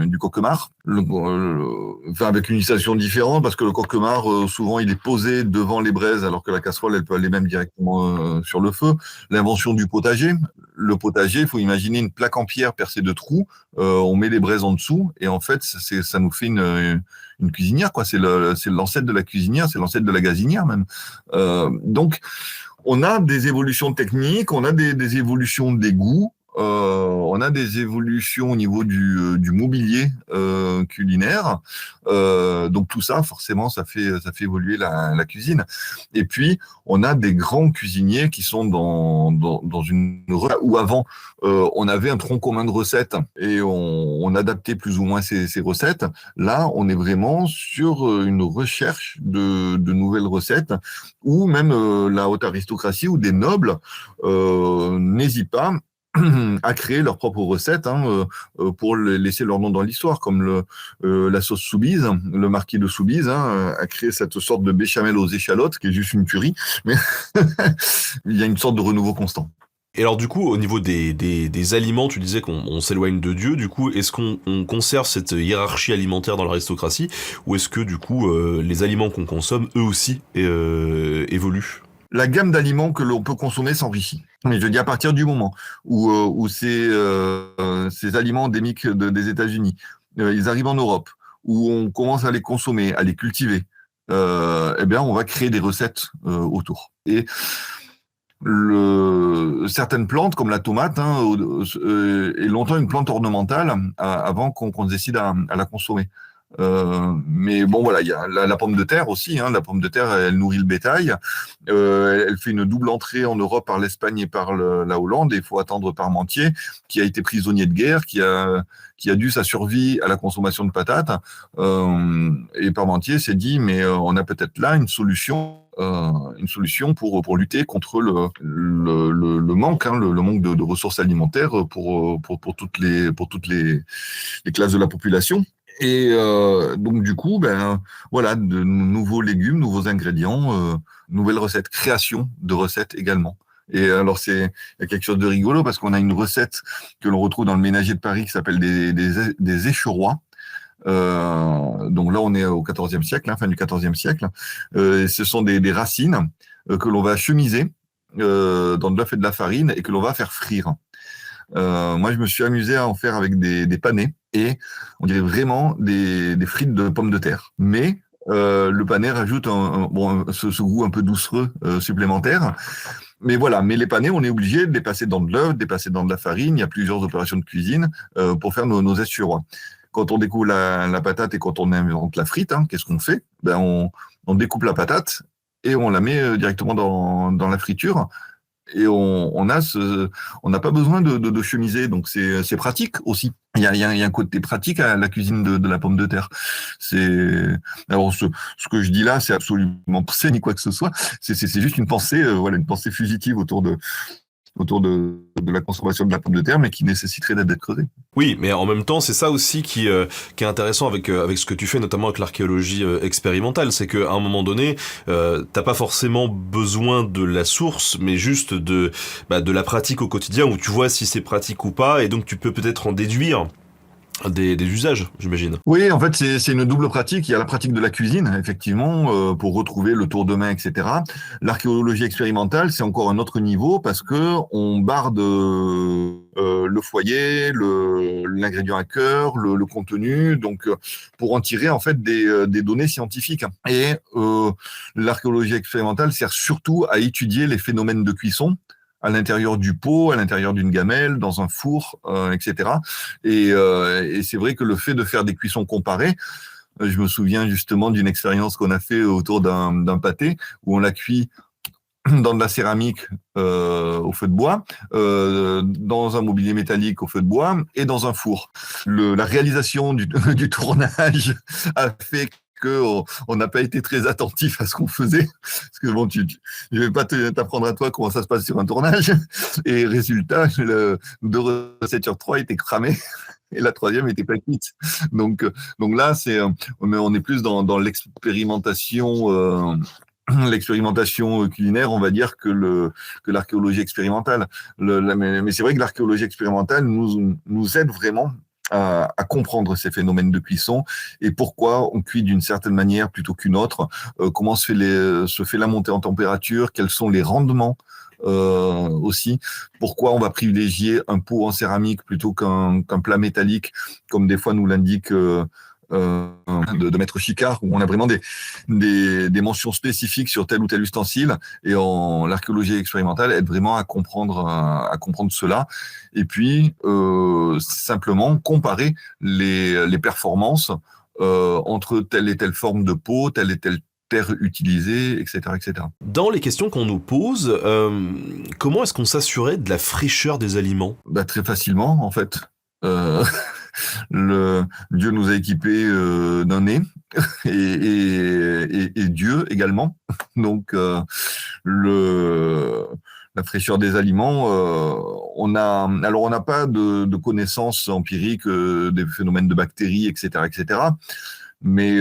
du coquemar, avec une utilisation différente, parce que le coquemar, souvent, il est posé devant les braises, alors que la casserole, elle peut aller même directement sur le feu. L'invention du potager. Le potager, il faut imaginer une plaque en pierre percée de trous, on met les braises en dessous, et en fait, ça nous fait une cuisinière, quoi. C'est l'ancêtre de la cuisinière, c'est l'ancêtre de la gazinière même. Donc, on a des évolutions techniques, on a des évolutions des goûts, on a des évolutions au niveau du mobilier culinaire. Donc tout ça, forcément, ça fait évoluer la cuisine. Et puis, on a des grands cuisiniers qui sont dans une... où avant, on avait un tronc commun de recettes et on adaptait plus ou moins ces recettes. Là, on est vraiment sur une recherche de nouvelles recettes, où même la haute aristocratie ou des nobles n'hésitent pas à créer leurs propres recettes, hein, pour laisser leur nom dans l'histoire, comme la sauce Soubise. Le marquis de Soubise, hein, a créé cette sorte de béchamel aux échalotes, qui est juste une tuerie, mais il y a une sorte de renouveau constant. Et alors du coup, au niveau des aliments, tu disais qu'on s'éloigne de Dieu, du coup, est-ce qu'on conserve cette hiérarchie alimentaire dans l'aristocratie, ou est-ce que du coup, les aliments qu'on consomme, eux aussi, évoluent? La gamme d'aliments que l'on peut consommer s'enrichit. Mais je dis à partir du moment où ces aliments endémiques des États-Unis, ils arrivent en Europe, où on commence à les consommer, à les cultiver, eh bien, on va créer des recettes autour. Et certaines plantes, comme la tomate, hein, est longtemps une plante ornementale avant qu'on se décide à la consommer. Mais bon, voilà, il y a la pomme de terre aussi, hein. La pomme de terre, elle nourrit le bétail. Elle fait une double entrée en Europe par l'Espagne et par la Hollande. Et il faut attendre Parmentier, qui a été prisonnier de guerre, qui a dû sa survie à la consommation de patates. Et Parmentier s'est dit, mais on a peut-être là une solution pour lutter contre le manque, hein, le manque de ressources alimentaires pour toutes les classes de la population. Et donc du coup, voilà, de nouveaux légumes, nouveaux ingrédients, nouvelles recettes, création de recettes également. Et alors il y a quelque chose de rigolo, parce qu'on a une recette que l'on retrouve dans le Ménager de Paris qui s'appelle des écherois. Donc là, on est au XIVe siècle, hein, fin du XIVe siècle. Ce sont des racines que l'on va chemiser dans de l'œuf et de la farine, et que l'on va faire frire. Moi, je me suis amusé à en faire avec des panais, et on dirait vraiment des frites de pommes de terre. Mais le panais rajoute ce goût un peu doucereux supplémentaire. Mais voilà, mais les panais, on est obligé de les passer dans de l'œuf, de les passer dans de la farine. Il y a plusieurs opérations de cuisine pour faire nos écherois. Quand on découpe la patate et quand on invente la frite, hein, qu'est-ce qu'on fait? On découpe la patate et on la met directement dans la friture. Et on n'a pas besoin de chemiser, donc c'est pratique aussi. Il y a un côté pratique à la cuisine de la pomme de terre. Alors ce que je dis là, c'est absolument pas ni quoi que ce soit. C'est juste une pensée, voilà, une pensée fugitive autour de la consommation de la pomme de terre, mais qui nécessiterait d'être creusée. Oui, mais en même temps, c'est ça aussi qui est intéressant avec ce que tu fais, notamment avec l'archéologie expérimentale, c'est qu'à un moment donné, t'as pas forcément besoin de la source, mais juste de la pratique au quotidien, où tu vois si c'est pratique ou pas, et donc tu peux peut-être en déduire des usages, j'imagine. Oui, en fait, c'est une double pratique. Il y a la pratique de la cuisine, effectivement, pour retrouver le tour de main, etc. L'archéologie expérimentale, c'est encore un autre niveau parce que on barde le foyer, l'ingrédient à cœur, le contenu, donc pour en tirer en fait des données scientifiques. Et l'archéologie expérimentale sert surtout à étudier les phénomènes de cuisson à l'intérieur du pot, à l'intérieur d'une gamelle, dans un four, etc. Et c'est vrai que le fait de faire des cuissons comparées, je me souviens justement d'une expérience qu'on a fait autour d'un pâté où on l'a cuit dans de la céramique au feu de bois, dans un mobilier métallique au feu de bois et dans un four. La réalisation du tournage a fait qu'on n'a pas été très attentif à ce qu'on faisait. Parce que bon, je vais pas t'apprendre à toi comment ça se passe sur un tournage. Et résultat, deux recettes sur trois étaient cramées. Et la troisième était pas cuite. Donc là, on est plus dans l'expérimentation. L'expérimentation culinaire, on va dire que l'archéologie expérimentale. Mais c'est vrai que l'archéologie expérimentale nous aide vraiment à comprendre ces phénomènes de cuisson et pourquoi on cuit d'une certaine manière plutôt qu'une autre, comment se fait la montée en température, quels sont les rendements aussi, pourquoi on va privilégier un pot en céramique plutôt qu'un plat métallique, comme des fois nous l'indique de Maître Chicard, où on a vraiment des mentions spécifiques sur tel ou tel ustensile, et l'archéologie expérimentale aide vraiment à comprendre cela, et puis simplement comparer les performances entre telle et telle forme de pot, telle et telle terre utilisée, etc., etc. Dans les questions qu'on nous pose, comment est-ce qu'on s'assurait de la fraîcheur des aliments ? Très facilement, en fait. Dieu nous a équipés d'un nez et Dieu également. Donc, la fraîcheur des aliments, on n'a pas de connaissances empiriques des phénomènes de bactéries, etc., etc. Mais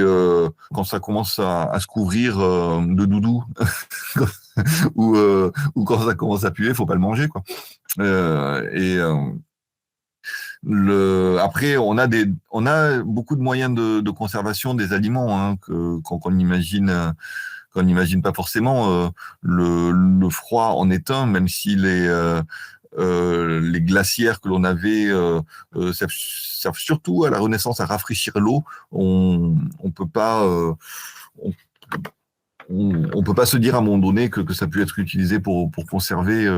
quand ça commence à se couvrir de doudou ou quand ça commence à puer, faut pas le manger, quoi. Après, on a beaucoup de moyens de conservation des aliments, hein, qu'on n'imagine pas forcément. Le froid en est un, même si les glacières que l'on avait servent surtout à la Renaissance à rafraîchir l'eau. On peut pas on peut pas se dire à un moment donné que ça peut être utilisé pour conserver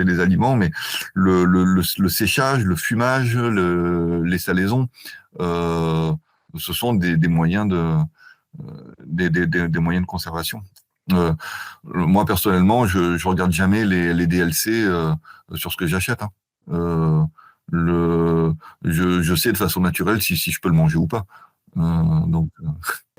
les aliments, mais le séchage, le fumage, les salaisons, ce sont des moyens des moyens de conservation. Moi personnellement, je regarde jamais les DLC sur ce que j'achète. Hein. Je sais de façon naturelle si je peux le manger ou pas.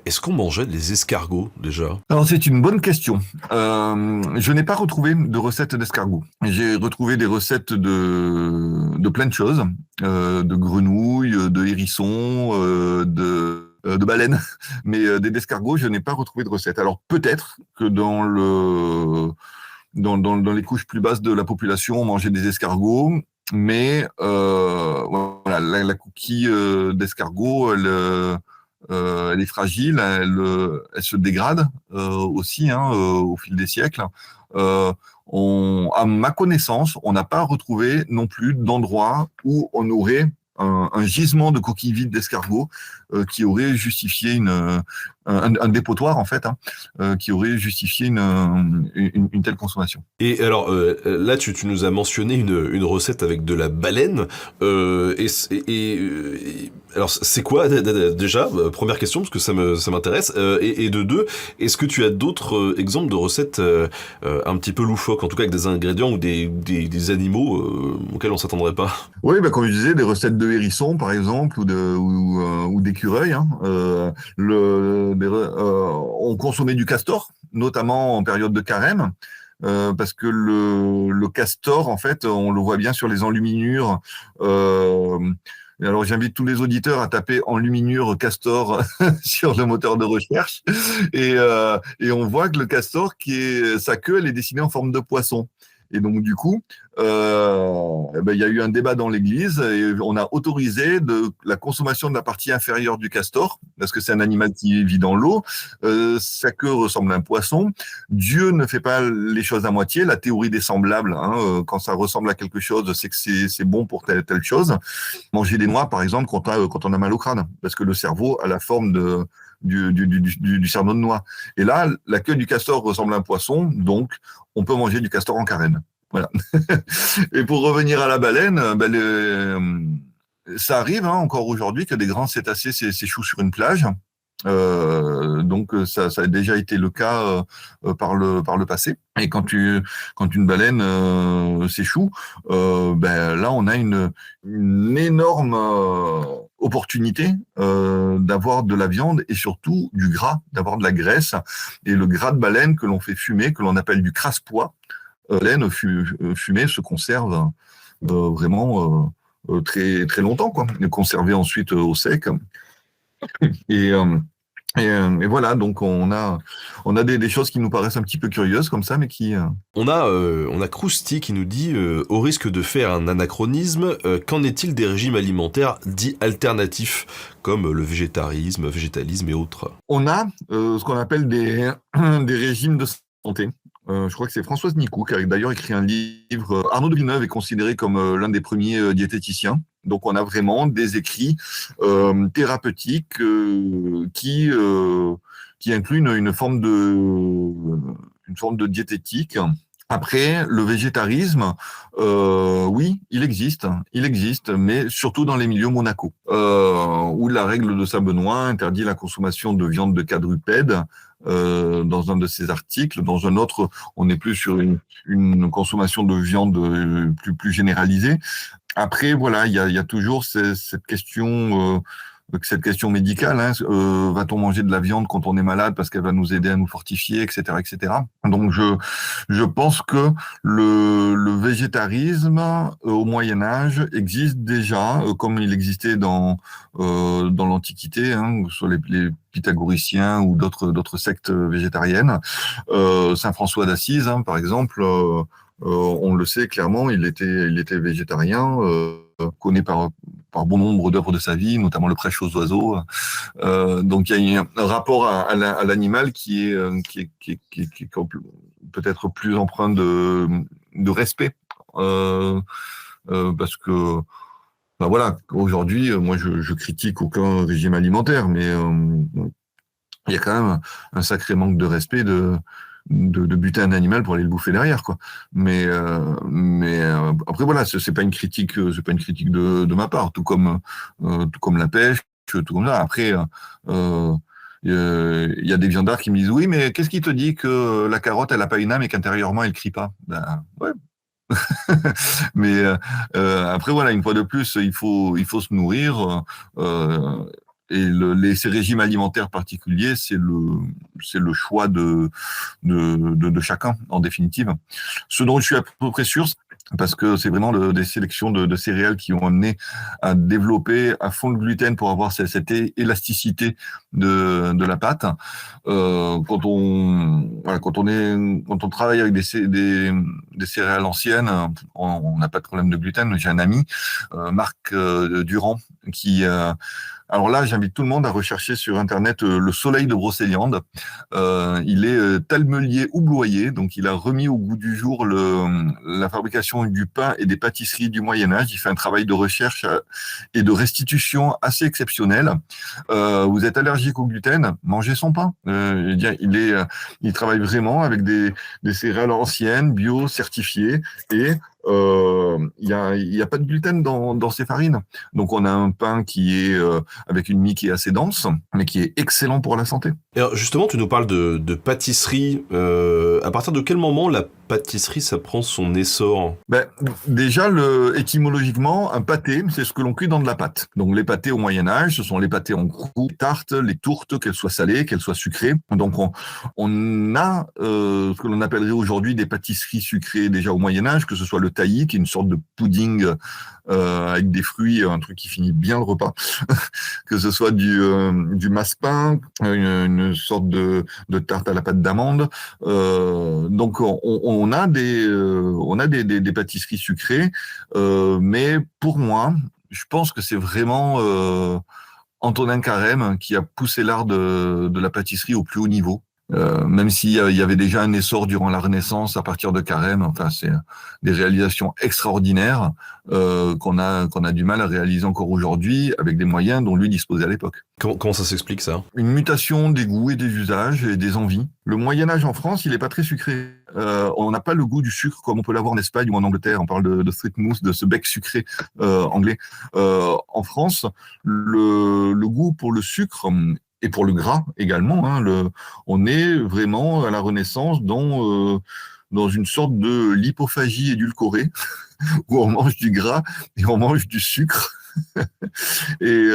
Est-ce qu'on mangeait des escargots déjà ? Alors c'est une bonne question. Je n'ai pas retrouvé de recette d'escargots. J'ai retrouvé des recettes de plein de choses, de grenouilles, de hérissons, de baleines, mais des escargots, je n'ai pas retrouvé de recette. Alors peut-être que dans les couches plus basses de la population, on mangeait des escargots, mais voilà, la coquille d'escargot, elle est fragile, elle se dégrade aussi, hein, au fil des siècles. À ma connaissance, on n'a pas retrouvé non plus d'endroit où on aurait un gisement de coquilles vides d'escargots qui aurait justifié un dépotoir en fait, hein, qui aurait justifié une telle consommation. Et alors là, tu nous as mentionné une recette avec de la baleine. Alors c'est quoi déjà, première question parce que ça m'intéresse. Et de deux, est-ce que tu as d'autres exemples de recettes un petit peu loufoques, en tout cas avec des ingrédients ou des animaux auxquels on s'attendrait pas ? Oui, comme je disais, des recettes de hérissons par exemple ou d'écureuils. Hein. On consommait du castor, notamment en période de carême. Parce que le castor, en fait, on le voit bien sur les enluminures. Alors, j'invite tous les auditeurs à taper enluminure castor sur le moteur de recherche, et on voit que le castor, sa queue, elle est dessinée en forme de poisson. Et donc du coup, il y a eu un débat dans l'Église et on a autorisé la consommation de la partie inférieure du castor, parce que c'est un animal qui vit dans l'eau, sa queue ressemble à un poisson. Dieu ne fait pas les choses à moitié, la théorie des semblables, quand ça ressemble à quelque chose, c'est que c'est bon pour telle chose. Manger des noix, par exemple, quand on a mal au crâne, parce que le cerveau a la forme du cerveau de noix. Et là, la queue du castor ressemble à un poisson, donc on peut manger du castor en carène. Voilà. Et pour revenir à la baleine, ça arrive encore aujourd'hui que des grands cétacés s'échouent sur une plage. Donc ça a déjà été le cas par le passé. Et quand une baleine s'échoue, là on a une énorme opportunité d'avoir de la viande et surtout du gras, d'avoir de la graisse. Et le gras de baleine que l'on fait fumer, que l'on appelle du crasse-pois, laine fumée se conserve vraiment très très longtemps, quoi. Conservé ensuite au sec. Et, et voilà, donc on a des choses qui nous paraissent un petit peu curieuses comme ça, mais qui... On a Krusty qui nous dit, au risque de faire un anachronisme, qu'en est-il des régimes alimentaires dits alternatifs, comme le végétalisme et autres? On a ce qu'on appelle des régimes de santé. Je crois que c'est Françoise Nicou qui a d'ailleurs écrit un livre. Arnaud de Villeneuve est considéré comme l'un des premiers diététiciens. Donc on a vraiment des écrits thérapeutiques qui incluent une forme de diététique. Après, le végétarisme, oui, il existe, mais surtout dans les milieux monacaux, où la règle de Saint-Benoît interdit la consommation de viande de quadrupède. Dans un de ces articles, dans un autre, on est plus sur une consommation de viande plus généralisée. Après, voilà, il y a toujours cette question médicale. Va-t-on manger de la viande quand on est malade parce qu'elle va nous aider à nous fortifier, etc., etc. Donc, je pense que le végétarisme au Moyen Âge existe déjà, comme il existait dans l'Antiquité, sur les pythagoriciens ou d'autres sectes végétariennes. Saint François d'Assise, par exemple. On le sait clairement, il était végétarien, connu par bon nombre d'œuvres de sa vie, notamment le prêche aux oiseaux. Donc il y a un rapport à l'animal qui est peut-être plus empreint de respect, parce que voilà, aujourd'hui, moi je critique aucun régime alimentaire, mais il y a quand même un sacré manque de respect de buter un animal pour aller le bouffer derrière, quoi. Mais après voilà, c'est pas une critique de ma part, tout comme la pêche, tout comme ça. Après, il y a des viandards qui me disent oui, mais qu'est-ce qui te dit que la carotte elle a pas une âme et qu'intérieurement elle crie pas? Ben ouais. Mais après voilà, une fois de plus, il faut se nourrir. Et ces régimes alimentaires particuliers, c'est le choix de chacun, en définitive. Ce dont je suis à peu près sûr, parce que c'est vraiment des sélections de céréales qui ont amené à développer à fond le gluten pour avoir cette élasticité de la pâte. Quand on travaille avec des céréales anciennes, on n'a pas de problème de gluten. J'ai un ami, Marc Durand, qui alors là, j'invite tout le monde à rechercher sur Internet le soleil de Brocéliande. Il est talmelier houbloyer, donc il a remis au goût du jour la fabrication du pain et des pâtisseries du Moyen-Âge. Il fait un travail de recherche et de restitution assez exceptionnel. Vous êtes allergique au gluten, mangez son pain. Il travaille vraiment avec des céréales anciennes, bio, certifiées, et il y a pas de gluten dans ces farines. Donc on a un pain qui est avec une mie qui est assez dense, mais qui est excellent pour la santé. Et alors justement, tu nous parles de pâtisserie. À partir de quel moment la pâtisserie, ça prend son essor? Déjà, étymologiquement, un pâté, c'est ce que l'on cuit dans de la pâte. Donc les pâtés au Moyen-Âge, ce sont les pâtés en croûte, les tartes, les tourtes, qu'elles soient salées, qu'elles soient sucrées. Donc on a ce que l'on appellerait aujourd'hui des pâtisseries sucrées déjà au Moyen-Âge, que ce soit le taillis, qui est une sorte de pudding avec des fruits, un truc qui finit bien le repas, que ce soit du massepain, une sorte de tarte à la pâte d'amande. Donc on a des pâtisseries sucrées, mais pour moi, je pense que c'est vraiment Antonin Carême qui a poussé l'art de la pâtisserie au plus haut niveau. Même s'il y avait déjà un essor durant la Renaissance à partir de Carême, enfin c'est des réalisations extraordinaires qu'on a du mal à réaliser encore aujourd'hui avec des moyens dont lui disposait à l'époque. Comment ça s'explique ça? Une mutation des goûts et des usages et des envies. Le Moyen-Âge en France, il n'est pas très sucré. On n'a pas le goût du sucre comme on peut l'avoir en Espagne ou en Angleterre. On parle de street mousse, de ce bec sucré anglais. En France, le goût pour le sucre et pour le gras également, hein, on est vraiment à la Renaissance dans une sorte de lipophagie édulcorée où on mange du gras et on mange du sucre. et,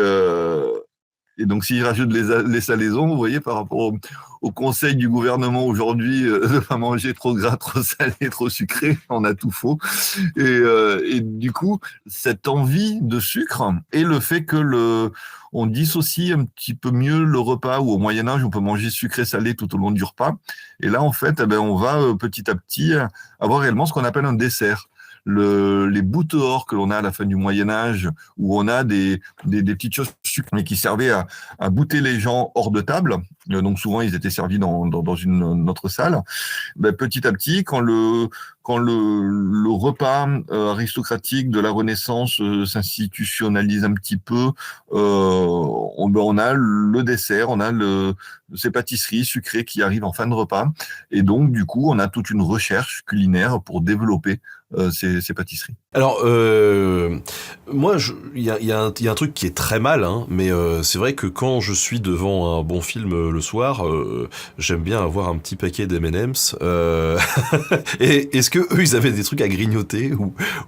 et donc, s'ils rajoutent les salaisons, vous voyez, par rapport au conseil du gouvernement aujourd'hui, de ne pas manger trop gras, trop salé, trop sucré, on a tout faux. Et du coup, cette envie de sucre et le fait que on dissocie un petit peu mieux le repas, où au Moyen-Âge, on peut manger sucré-salé tout au long du repas. Et là, en fait, on va petit à petit avoir réellement ce qu'on appelle un dessert. Les bouts-dehors que l'on a à la fin du Moyen-Âge, où on a des petites choses sucrées, mais qui servaient à bouter les gens hors de table. Donc souvent, ils étaient servis dans une autre salle. Petit à petit, quand le repas aristocratique de la Renaissance s'institutionnalise un petit peu, on a le dessert, on a ces pâtisseries sucrées qui arrivent en fin de repas. Et donc, du coup, on a toute une recherche culinaire pour développer ces pâtisseries. Alors, moi, il y a un truc qui est très mal, hein, mais c'est vrai que quand je suis devant un bon film le soir, j'aime bien avoir un petit paquet d'M&M's. Et est-ce que eux, ils avaient des trucs à grignoter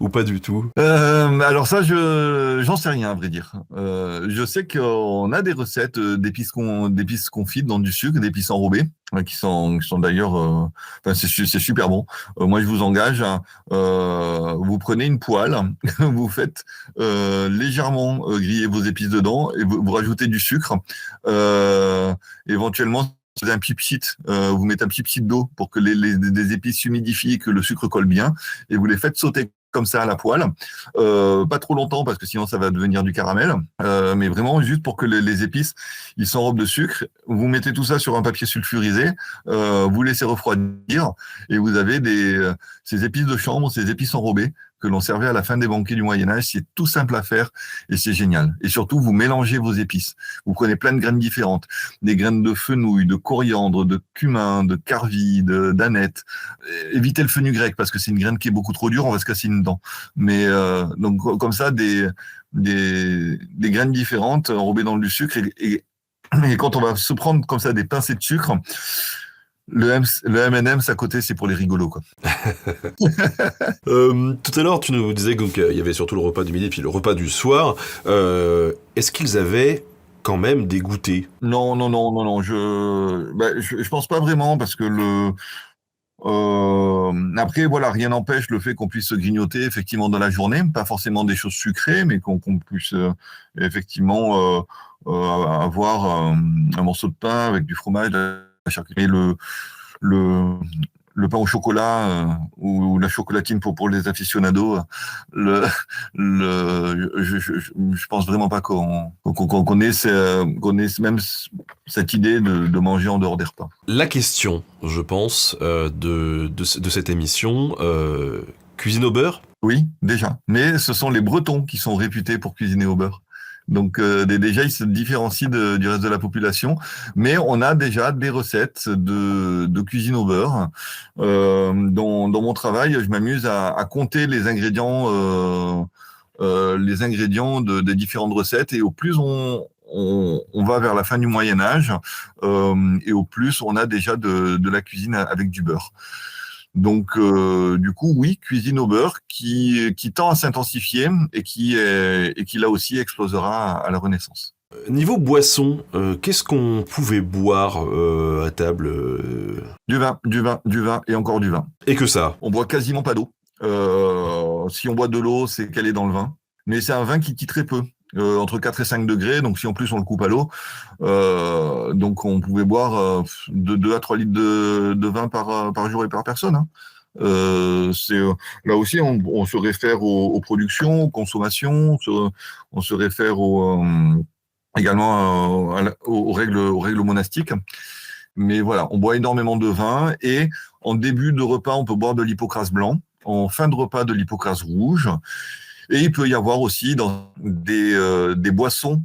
ou pas du tout? Alors ça, j'en sais rien, à vrai dire. Je sais qu'on a des recettes d'épices confites dans du sucre, d'épices enrobées, qui sont d'ailleurs, enfin c'est super bon. Moi, je vous engage, vous prenez une poêle, vous faites légèrement griller vos épices dedans et vous rajoutez du sucre, éventuellement. Vous avez un pipsit, vous mettez un pipsit d'eau pour que les épices s'humidifient et que le sucre colle bien, et vous les faites sauter comme ça à la poêle, pas trop longtemps parce que sinon ça va devenir du caramel, mais vraiment juste pour que les épices ils s'enrobent de sucre. Vous mettez tout ça sur un papier sulfurisé, vous laissez refroidir et vous avez ces épices de chambre, ces épices enrobées que l'on servait à la fin des banquets du Moyen-Âge. C'est tout simple à faire et c'est génial. Et surtout, vous mélangez vos épices. Vous prenez plein de graines différentes, des graines de fenouil, de coriandre, de cumin, de carvi, d'aneth. Évitez le fenugrec parce que c'est une graine qui est beaucoup trop dure, on va se casser une dent. Mais donc comme ça, des graines différentes enrobées dans du sucre et quand on va se prendre comme ça des pincées de sucre, le M&M's à côté, c'est pour les rigolos, quoi. Tout à l'heure, tu nous disais qu'il y avait surtout le repas du midi et puis le repas du soir. Est-ce qu'ils avaient quand même des goûters? Non. Je pense pas vraiment parce que après, voilà, rien n'empêche le fait qu'on puisse se grignoter effectivement dans la journée, pas forcément des choses sucrées, mais qu'on puisse effectivement avoir un morceau de pain avec du fromage, de la charcuterie, le pain au chocolat ou la chocolatine pour les aficionados. Je pense vraiment pas qu'on ait même cette idée de manger en dehors des repas. La question, je pense, de cette émission, cuisine au beurre? Oui, déjà. Mais ce sont les Bretons qui sont réputés pour cuisiner au beurre. Donc déjà, ils se différencient du reste de la population, mais on a déjà des recettes de cuisine au beurre. Dans mon travail, je m'amuse à compter les ingrédients des différentes recettes, et au plus on va vers la fin du Moyen-Âge, et au plus on a déjà de la cuisine avec du beurre. Donc, du coup, oui, cuisine au beurre qui tend à s'intensifier et qui là aussi explosera à la Renaissance. Niveau boisson, qu'est-ce qu'on pouvait boire à table? Du vin et encore du vin. Et que ça? On boit quasiment pas d'eau. Si on boit de l'eau, c'est calé dans le vin. Mais c'est un vin qui très peu. Entre 4 et 5 degrés, donc si en plus on le coupe à l'eau, donc on pouvait boire de 2 à 3 litres de vin par jour et par personne, hein. Là aussi, on se réfère aux productions, aux consommations, on se réfère également aux règles monastiques. Mais voilà, on boit énormément de vin et en début de repas, on peut boire de l'hypocrase blanc, en fin de repas, de l'hypocrase rouge. Et il peut y avoir aussi dans des boissons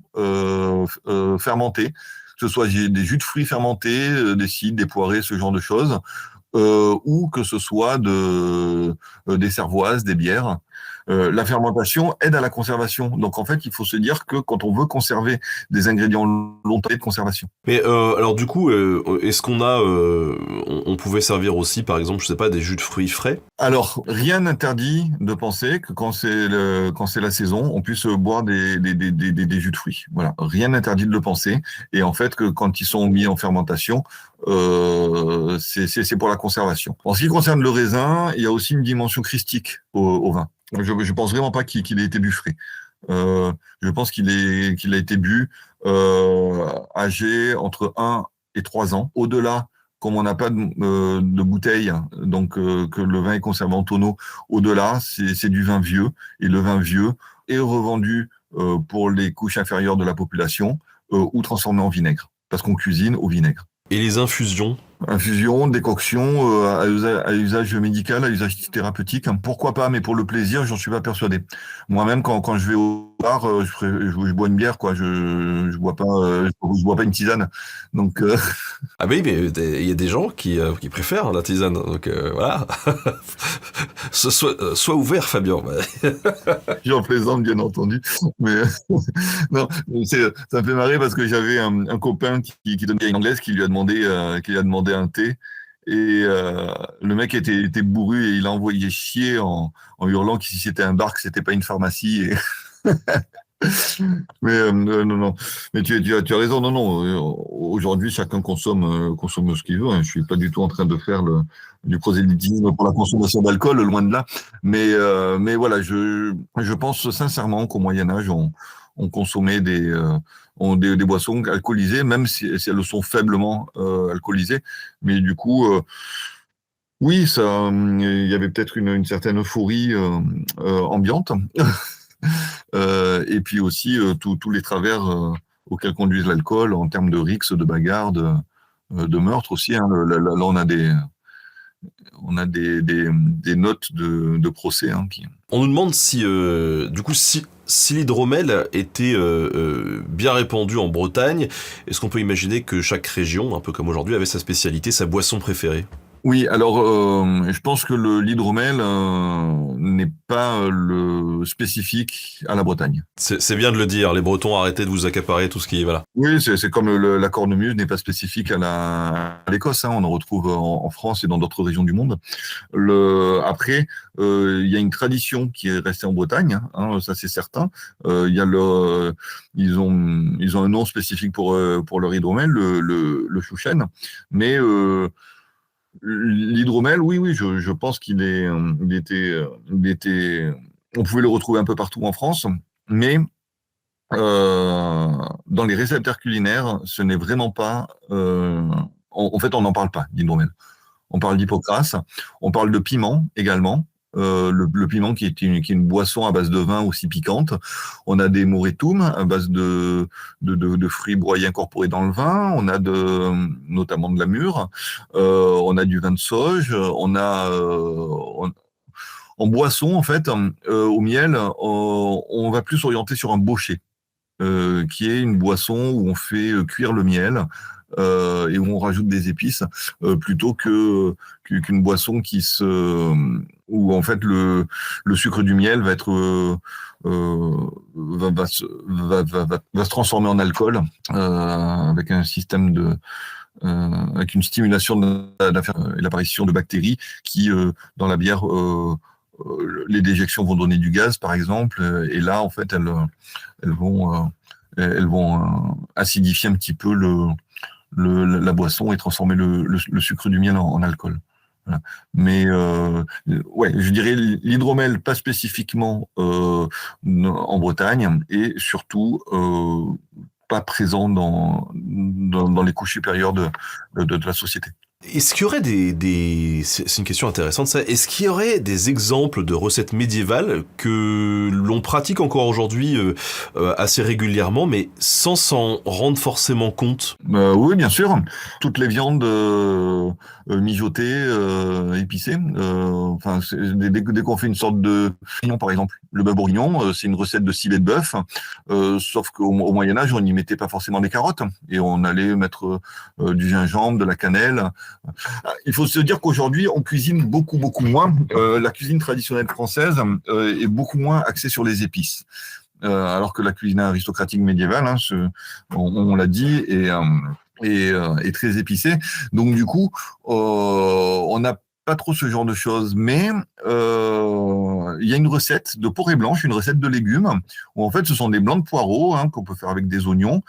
fermentées, que ce soit des jus de fruits fermentés, des cidres, des poirées, ce genre de choses, ou que ce soit des cervoises, des bières. La fermentation aide à la conservation. Donc en fait, il faut se dire que quand on veut conserver des ingrédients longtemps de conservation. Mais alors du coup, est-ce qu'on a, on pouvait servir aussi, par exemple, je sais pas, des jus de fruits frais? Alors, rien n'interdit de penser que quand c'est la saison, on puisse boire des jus de fruits. Voilà, rien n'interdit de le penser. Et en fait, que quand ils sont mis en fermentation, c'est pour la conservation. En ce qui concerne le raisin, il y a aussi une dimension christique au vin. Je pense vraiment pas qu'il ait été bu frais. Je pense qu'il a été bu âgé entre 1 et 3 ans. Au-delà, comme on n'a pas de bouteille, donc que le vin est conservé en tonneau, au-delà, c'est du vin vieux. Et le vin vieux est revendu pour les couches inférieures de la population ou transformé en vinaigre, parce qu'on cuisine au vinaigre. Et les infusions? Infusion, décoction, à usage médical, à usage thérapeutique. Pourquoi pas, mais pour le plaisir, j'en suis pas persuadé. Moi-même, quand je vais au bar, je bois une bière, quoi. Je bois pas une tisane. Donc, Ah oui, mais il y a des gens qui préfèrent la tisane, donc voilà. Sois ouvert, Fabien. j'en plaisante, bien entendu. Mais non, ça me fait marrer parce que j'avais un copain qui donnait une anglaise qui lui a demandé un thé. Et le mec était bourru et il a envoyé chier en hurlant que si c'était un bar, que c'était pas une pharmacie. Mais non, non. Mais tu as raison. Non, non. Aujourd'hui, chacun consomme ce qu'il veut. Hein. Je suis pas du tout en train de faire du prosélytisme pour la consommation d'alcool, loin de là. Mais voilà, je pense sincèrement qu'au Moyen Âge, on consommait des boissons alcoolisées, même si elles sont faiblement alcoolisées. Mais du coup, oui, il y avait peut-être une certaine euphorie ambiante. Et puis aussi tous les travers auxquels conduisent l'alcool en termes de rixes, de bagarres, de meurtres aussi. Hein. Là, on a des notes de procès. Hein, On nous demande si, du coup, si l'hydromel était bien répandu en Bretagne, est-ce qu'on peut imaginer que chaque région, un peu comme aujourd'hui, avait sa spécialité, sa boisson préférée? Oui, alors je pense que l'hydromel n'est pas le spécifique à la Bretagne. C'est bien de le dire, les Bretons, arrêtez de vous accaparer tout ce qui est, voilà. Oui, c'est comme la cornemuse n'est pas spécifique à l'Écosse. Hein, on en retrouve en France et dans d'autres régions du monde. Après, il y a une tradition qui est restée en Bretagne, hein, ça c'est certain. Il y a ils ont un nom spécifique pour leur hydromel, le chouchen, mais l'hydromel, oui, oui, je pense il était, on pouvait le retrouver un peu partout en France, mais dans les récepteurs culinaires, ce n'est vraiment pas, en fait, on n'en parle pas d'hydromel. On parle d'hypocrase, on parle de piment également. Le piment qui est une boisson à base de vin aussi piquante. On a des moretum à base de fruits broyés incorporés dans le vin. On a notamment de la mûre. On a du vin de sauge. En boisson, en fait, au miel, on va plus s'orienter sur un bochet, qui est une boisson où on fait cuire le miel et où on rajoute des épices, plutôt qu'une boisson où en fait le sucre du miel va être va se transformer en alcool avec un système avec une stimulation et l'apparition de bactéries qui dans la bière les déjections vont donner du gaz par exemple, et là en fait elles vont acidifier un petit peu la boisson et transformer le sucre du miel en alcool. Voilà. Mais ouais, je dirais l'hydromel pas spécifiquement en Bretagne et surtout pas présent dans les couches supérieures de la société. Est-ce qu'il y aurait c'est une question intéressante ça, est-ce qu'il y aurait des exemples de recettes médiévales que l'on pratique encore aujourd'hui assez régulièrement, mais sans s'en rendre forcément compte? Oui, bien sûr. Toutes les viandes mijotées, épicées. Enfin, dès qu'on fait une sorte de bourguignon, par exemple, le bœuf bourguignon, c'est une recette de civet de bœuf. Sauf qu'au Moyen Âge, on n'y mettait pas forcément des carottes et on allait mettre du gingembre, de la cannelle. Il faut se dire qu'aujourd'hui, on cuisine beaucoup, beaucoup moins. La cuisine traditionnelle française est beaucoup moins axée sur les épices. Alors que la cuisine aristocratique médiévale, hein, on l'a dit, est très épicée. Donc du coup, on n'a pas trop ce genre de choses. Mais il y a une recette de porrée blanche, une recette de légumes, où en fait ce sont des blancs de poireaux qu'on peut faire avec des oignons,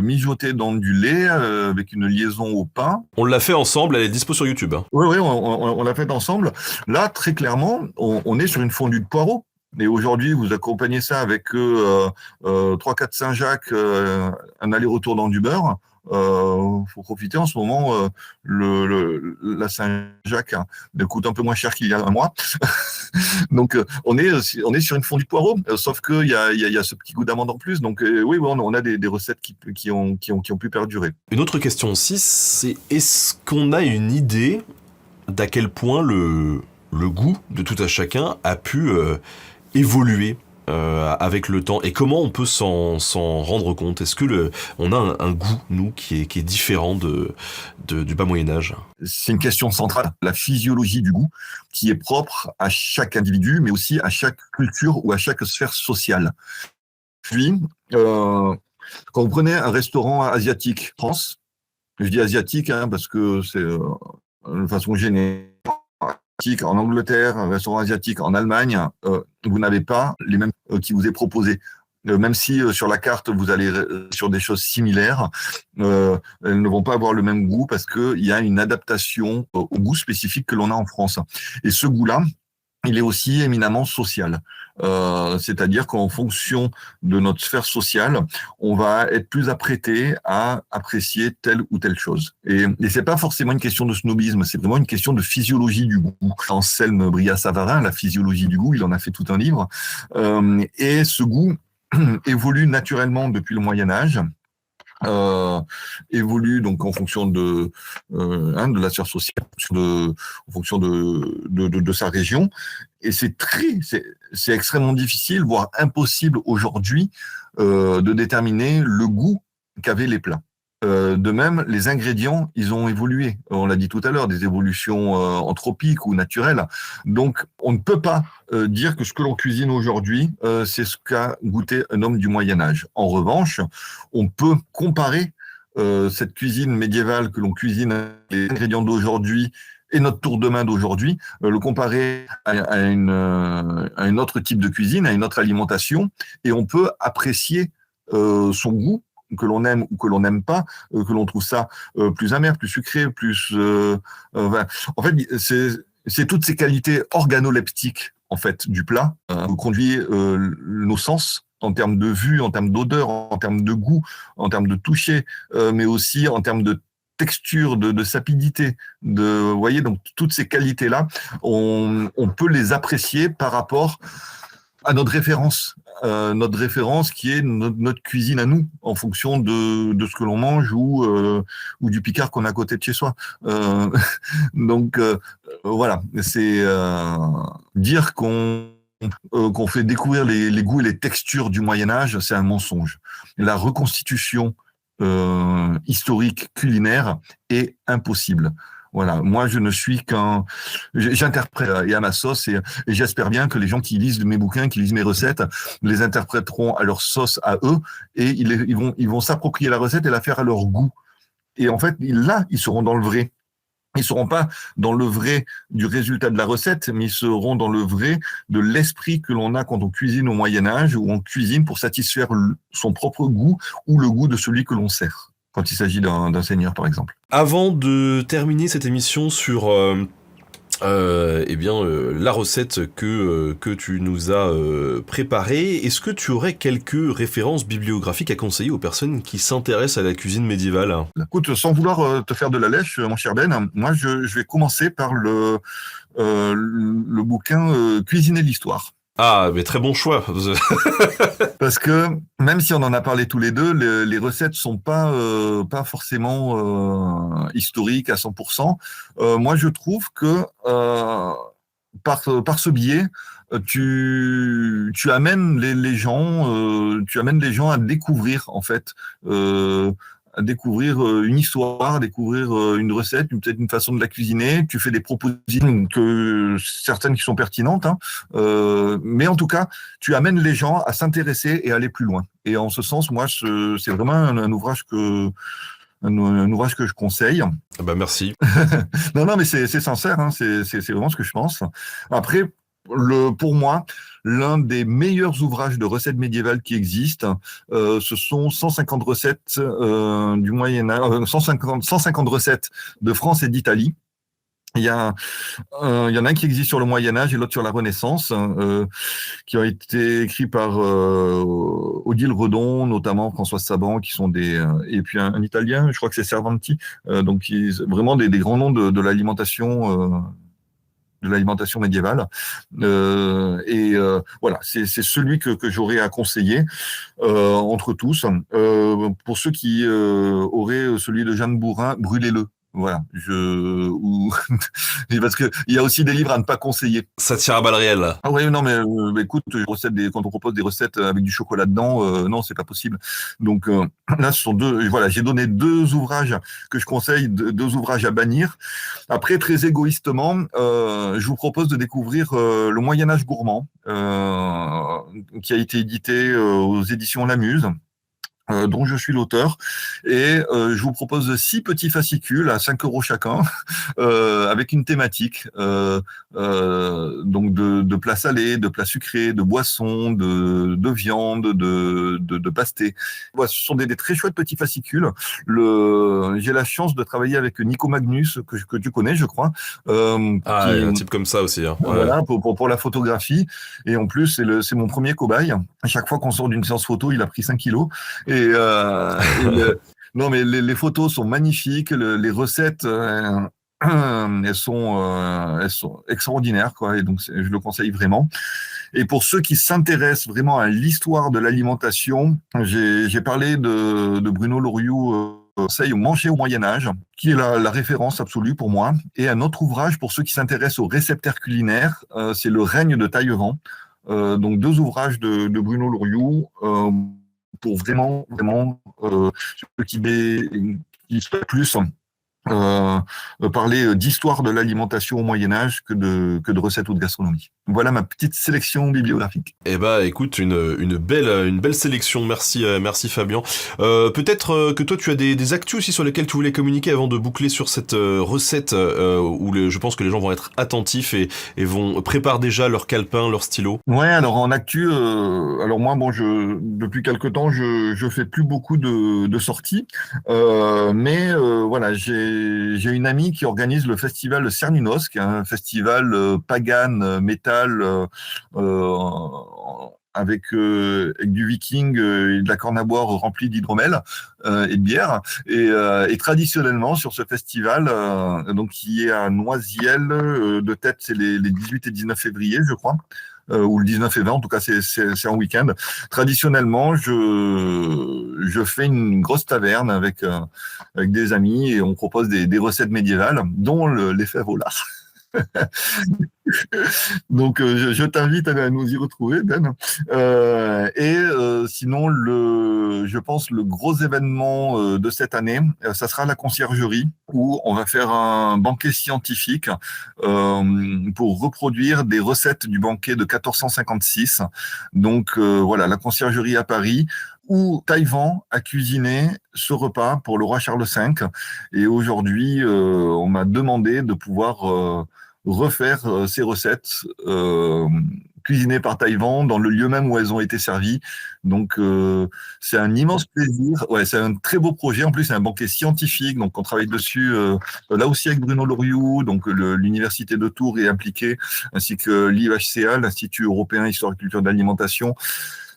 mijotés dans du lait avec une liaison au pain. On l'a fait ensemble, elle est dispo sur YouTube. Oui, oui, on l'a fait ensemble. Là, très clairement, on est sur une fondue de poireaux. Et aujourd'hui, vous accompagnez ça avec 3-4 Saint-Jacques, un aller-retour dans du beurre. Faut profiter en ce moment. La Saint-Jacques elle coûte un peu moins cher qu'il y a un mois. Donc, on est sur une fondue de poireaux, sauf qu'il y a ce petit goût d'amande en plus. Donc, oui, on a des recettes qui ont pu perdurer. Une autre question aussi, c'est est-ce qu'on a une idée d'à quel point le goût de tout à chacun a pu évoluer avec le temps, et comment on peut s'en rendre compte? Est-ce que on a un goût, nous, qui est différent du bas Moyen-Âge? C'est une question centrale, la physiologie du goût, qui est propre à chaque individu, mais aussi à chaque culture ou à chaque sphère sociale. Puis, quand vous prenez un restaurant asiatique France, je dis asiatique parce que c'est de façon générale, en Angleterre, un restaurant asiatique en Allemagne, vous n'avez pas les mêmes qui vous est proposé. Même si sur la carte vous allez sur des choses similaires, elles ne vont pas avoir le même goût parce qu'il y a une adaptation au goût spécifique que l'on a en France. Et ce goût-là, il est aussi éminemment social. C'est-à-dire qu'en fonction de notre sphère sociale, on va être plus apprêté à apprécier telle ou telle chose. Et c'est pas forcément une question de snobisme, c'est vraiment une question de physiologie du goût. Anselme Brillat-Savarin, La physiologie du goût, il en a fait tout un livre. Et ce goût évolue naturellement depuis le Moyen-Âge. Évolue donc en fonction de la sphère sociale, en fonction de sa région, et c'est extrêmement difficile, voire impossible aujourd'hui de déterminer le goût qu'avaient les plats. De même, les ingrédients, ils ont évolué. On l'a dit tout à l'heure, des évolutions anthropiques ou naturelles. Donc, on ne peut pas dire que ce que l'on cuisine aujourd'hui, c'est ce qu'a goûté un homme du Moyen-Âge. En revanche, on peut comparer cette cuisine médiévale que l'on cuisine avec les ingrédients d'aujourd'hui et notre tour de main d'aujourd'hui, le comparer à un autre type de cuisine, à une autre alimentation, et on peut apprécier son goût, que l'on aime ou que l'on n'aime pas, que l'on trouve ça plus amer, plus sucré, plus... voilà. En fait, c'est toutes ces qualités organoleptiques en fait, du plat qui conduit nos sens en termes de vue, en termes d'odeur, en termes de goût, en termes de toucher, mais aussi en termes de texture, de sapidité. Vous voyez, donc toutes ces qualités-là, on peut les apprécier par rapport à notre référence qui est notre cuisine à nous, en fonction de ce que l'on mange ou du Picard qu'on a à côté de chez soi. Donc voilà, c'est dire qu'on fait découvrir les goûts et les textures du Moyen-Âge, c'est un mensonge. La reconstitution historique culinaire est impossible. Voilà, moi je ne suis j'interprète et à ma sauce et j'espère bien que les gens qui lisent mes bouquins, qui lisent mes recettes, les interpréteront à leur sauce à eux et ils vont s'approprier la recette et la faire à leur goût. Et en fait, là, ils seront dans le vrai. Ils seront pas dans le vrai du résultat de la recette, mais ils seront dans le vrai de l'esprit que l'on a quand on cuisine au Moyen-Âge, où on cuisine pour satisfaire son propre goût ou le goût de celui que l'on sert, quand il s'agit d'un seigneur, par exemple. Avant de terminer cette émission sur la recette que tu nous as préparée. Est-ce que tu aurais quelques références bibliographiques à conseiller aux personnes qui s'intéressent à la cuisine médiévale? Écoute, sans vouloir te faire de la lèche, mon cher Ben, moi je vais commencer par le bouquin Cuisiner l'histoire. Ah, mais très bon choix. Parce que même si on en a parlé tous les deux, les recettes sont pas forcément historiques à 100%. Moi, je trouve que par ce biais, tu amènes les gens, tu amènes les gens à découvrir en fait. À découvrir une histoire, à découvrir une recette, peut-être une façon de la cuisiner. Tu fais des propositions certaines qui sont pertinentes, hein. Mais en tout cas, tu amènes les gens à s'intéresser et à aller plus loin. Et en ce sens, moi, c'est vraiment un ouvrage un ouvrage que je conseille. Ah bah merci. Non, mais c'est sincère, hein, c'est vraiment ce que je pense. Après, pour moi, l'un des meilleurs ouvrages de recettes médiévales qui existent, ce sont 150 recettes du Moyen-Âge, 150 recettes de France et d'Italie. Il y en a un qui existe sur le Moyen-Âge et l'autre sur la Renaissance, qui ont été écrits par Odile Redon, notamment Françoise Saban, qui sont et puis un Italien, je crois que c'est Cervanti, donc vraiment des grands noms de l'alimentation médiévale. Voilà, c'est celui que j'aurais à conseiller entre tous. Pour ceux qui auraient celui de Jeanne Bourrin, brûlez-le. Voilà, parce que il y a aussi des livres à ne pas conseiller. Ça tire à balles réelles. Ah ouais, non, mais écoute, quand on propose des recettes avec du chocolat dedans, non, c'est pas possible. Donc là, ce sont voilà, j'ai donné deux ouvrages que je conseille, deux ouvrages à bannir. Après, très égoïstement, je vous propose de découvrir le Moyen Âge gourmand, qui a été édité aux éditions Lamuse. Dont je suis l'auteur, et je vous propose 6 petits fascicules à 5 € chacun, avec une thématique, donc de plats salés, de plats sucrés, de boissons, de viande, de pastés. Voilà, ce sont des très chouettes petits fascicules. J'ai la chance de travailler avec Nico Magnus, que tu connais, je crois. Un type comme ça aussi. Hein. Ouais. Voilà, pour la photographie. Et en plus, c'est mon premier cobaye. À chaque fois qu'on sort d'une séance photo, il a pris 5 kilos. Non, mais les photos sont magnifiques, les recettes, elles sont extraordinaires, quoi. Et donc, je le conseille vraiment. Et pour ceux qui s'intéressent vraiment à l'histoire de l'alimentation, j'ai parlé de Bruno Loriot, conseil au manger au Moyen-Âge, qui est la référence absolue pour moi. Et un autre ouvrage pour ceux qui s'intéressent aux réceptaires culinaires, c'est Le règne de Taillevent. Donc 2 ouvrages de Bruno Loriot, pour vraiment ceux qui souhaitent plus parler d'histoire de l'alimentation au Moyen-Âge que de recettes ou de gastronomie. Voilà ma petite sélection bibliographique. Eh bah écoute, une belle sélection, merci Fabien. Peut-être que toi tu as des actus aussi sur lesquels tu voulais communiquer avant de boucler sur cette recette où je pense que les gens vont être attentifs et vont préparer déjà leur calepin, leur stylo. Ouais, alors en actu, alors moi depuis quelque temps je fais plus beaucoup de sorties, mais voilà, j'ai une amie qui organise le festival Cernunos, qui est un festival pagan métal, avec du viking et de la corne à boire remplie d'hydromel et de bière. Et traditionnellement, sur ce festival, donc qui est à Noisiel, de tête, c'est les 18 et 19 février, je crois. Ou le 19 et 20, en tout cas c'est en week-end. Traditionnellement, je fais une grosse taverne avec des amis et on propose des recettes médiévales, dont les fèves au lard. Donc, je t'invite à nous y retrouver, Ben. Sinon, je pense le gros événement de cette année, ça sera la conciergerie, où on va faire un banquet scientifique pour reproduire des recettes du banquet de 1456. Donc, voilà, la conciergerie à Paris, où Taillevent a cuisiné ce repas pour le roi Charles V. Et aujourd'hui, on m'a demandé de pouvoir refaire ces recettes cuisinées par Taïwan dans le lieu même où elles ont été servies. Donc, c'est un immense plaisir. Ouais, c'est un très beau projet. En plus, c'est un banquet scientifique. Donc, on travaille dessus là aussi avec Bruno Loriot. Donc, l'Université de Tours est impliquée, ainsi que l'IEHCA, l'Institut européen Histoire et Culture de l'Alimentation.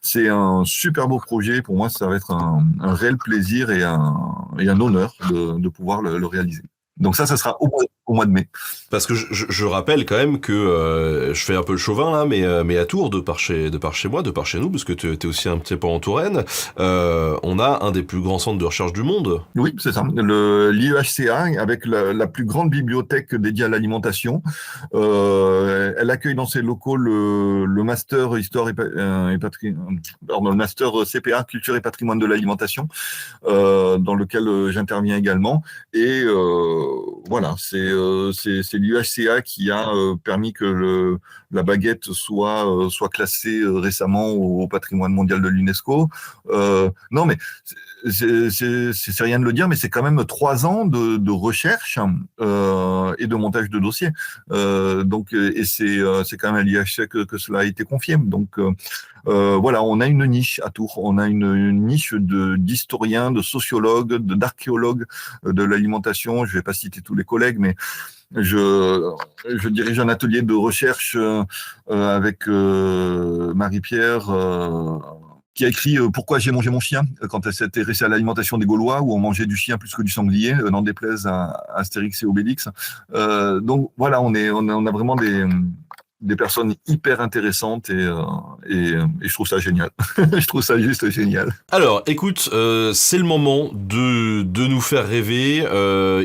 C'est un super beau projet. Pour moi, ça va être un réel plaisir et un honneur de pouvoir le réaliser. Donc ça sera au mois de mai. Parce que je rappelle quand même que je fais un peu le chauvin là, mais à Tours, de par chez moi, de par chez nous, parce que t'es aussi un petit peu en Touraine, on a un des plus grands centres de recherche du monde. Oui, c'est ça. L'IEHCA, avec la plus grande bibliothèque dédiée à l'alimentation, elle accueille dans ses locaux le master histoire et patrimoine, le master CPA culture et patrimoine de l'alimentation, dans lequel j'interviens également. Et voilà, c'est l'UHCA qui a permis que la baguette soit classée récemment au patrimoine mondial de l'UNESCO. Non, mais c'est rien de le dire, mais c'est quand même 3 ans de recherche et de montage de dossiers. Et c'est quand même à l'IHCA que cela a été confié. Donc voilà, on a une niche à Tours. On a une niche d'historiens, de sociologues, d'archéologues de l'alimentation. Je vais pas citer tous les collègues, mais je dirige un atelier de recherche avec Marie-Pierre qui a écrit Pourquoi j'ai mangé mon chien quand elle s'est intéressée à l'alimentation des Gaulois, où on mangeait du chien plus que du sanglier, n'en déplaise à Astérix et Obélix. Donc voilà, on a vraiment des personnes hyper intéressantes et je trouve ça génial. Je trouve ça juste génial. Alors, écoute, c'est le moment de nous faire rêver.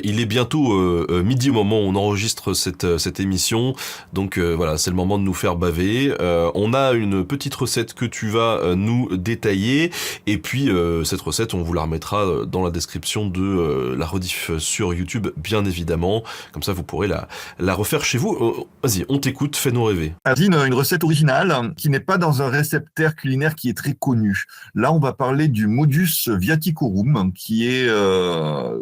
Il est bientôt midi au moment où on enregistre cette émission. Donc voilà, c'est le moment de nous faire baver. On a une petite recette que tu vas nous détailler. Et puis, cette recette, on vous la remettra dans la description de la rediff sur YouTube, bien évidemment. Comme ça, vous pourrez la refaire chez vous. Vas-y, on t'écoute, fais-nous rêver. Une recette originale qui n'est pas dans un réceptaire culinaire qui est très connu. Là, on va parler du modus viaticorum, qui est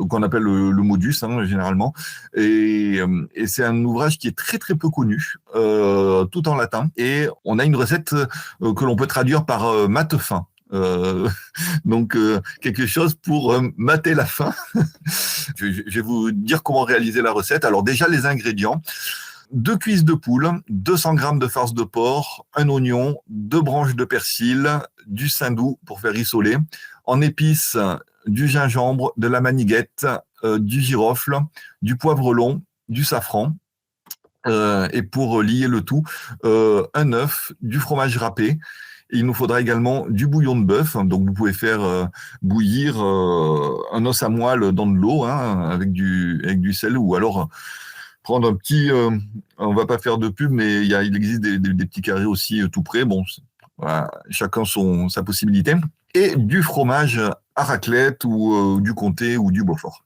qu'on appelle le modus généralement, et c'est un ouvrage qui est très très peu connu, tout en latin. Et on a une recette que l'on peut traduire par mate faim. Donc quelque chose pour mater la faim. Je vais vous dire comment réaliser la recette. Alors déjà les ingrédients. 2 cuisses de poule, 200 g de farce de porc, un oignon, 2 branches de persil, du saindoux pour faire rissoler, en épices, du gingembre, de la maniguette, du girofle, du poivre long, du safran. Et pour lier le tout, un œuf, du fromage râpé. Il nous faudra également du bouillon de bœuf. Donc, vous pouvez faire bouillir un os à moelle dans de l'eau avec du sel, ou alors prendre un petit, on va pas faire de pub, mais il existe des petits carrés aussi tout près. Bon, voilà, chacun sa possibilité. Et du fromage à raclette ou du comté ou du Beaufort.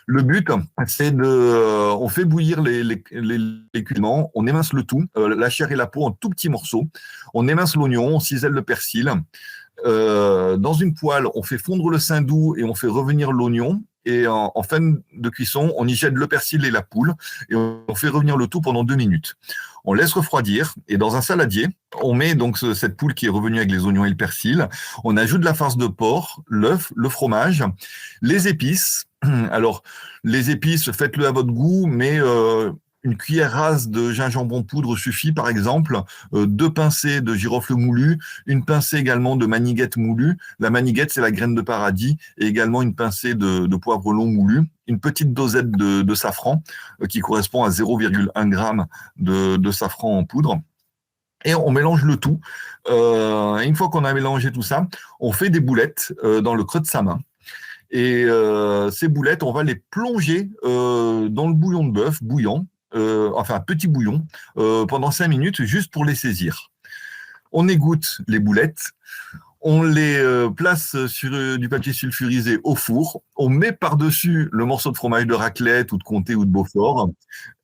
Le but, c'est on fait bouillir les cudiments, on émince le tout, la chair et la peau en tout petits morceaux. On émince l'oignon, on cisèle le persil. Dans une poêle, on fait fondre le saindoux et on fait revenir l'oignon. Et en fin de cuisson, on y jette le persil et la poule et on fait revenir le tout pendant 2 minutes. On laisse refroidir et dans un saladier, on met donc cette poule qui est revenue avec les oignons et le persil. On ajoute la farce de porc, l'œuf, le fromage, les épices. Alors, les épices, faites-le à votre goût, mais une cuillère rase de gingembre en poudre suffit, par exemple, 2 pincées de girofle moulu, une pincée également de maniguette moulue. La maniguette, c'est la graine de paradis, et également une pincée de poivre long moulu, une petite dosette de safran, qui correspond à 0,1 g de safran en poudre. Et on mélange le tout. Une fois qu'on a mélangé tout ça, on fait des boulettes dans le creux de sa main. Et ces boulettes, on va les plonger dans le bouillon de bœuf bouillant, enfin un petit bouillon, pendant 5 minutes, juste pour les saisir. On égoutte les boulettes, on les place sur du papier sulfurisé au four, on met par-dessus le morceau de fromage de raclette ou de comté ou de Beaufort,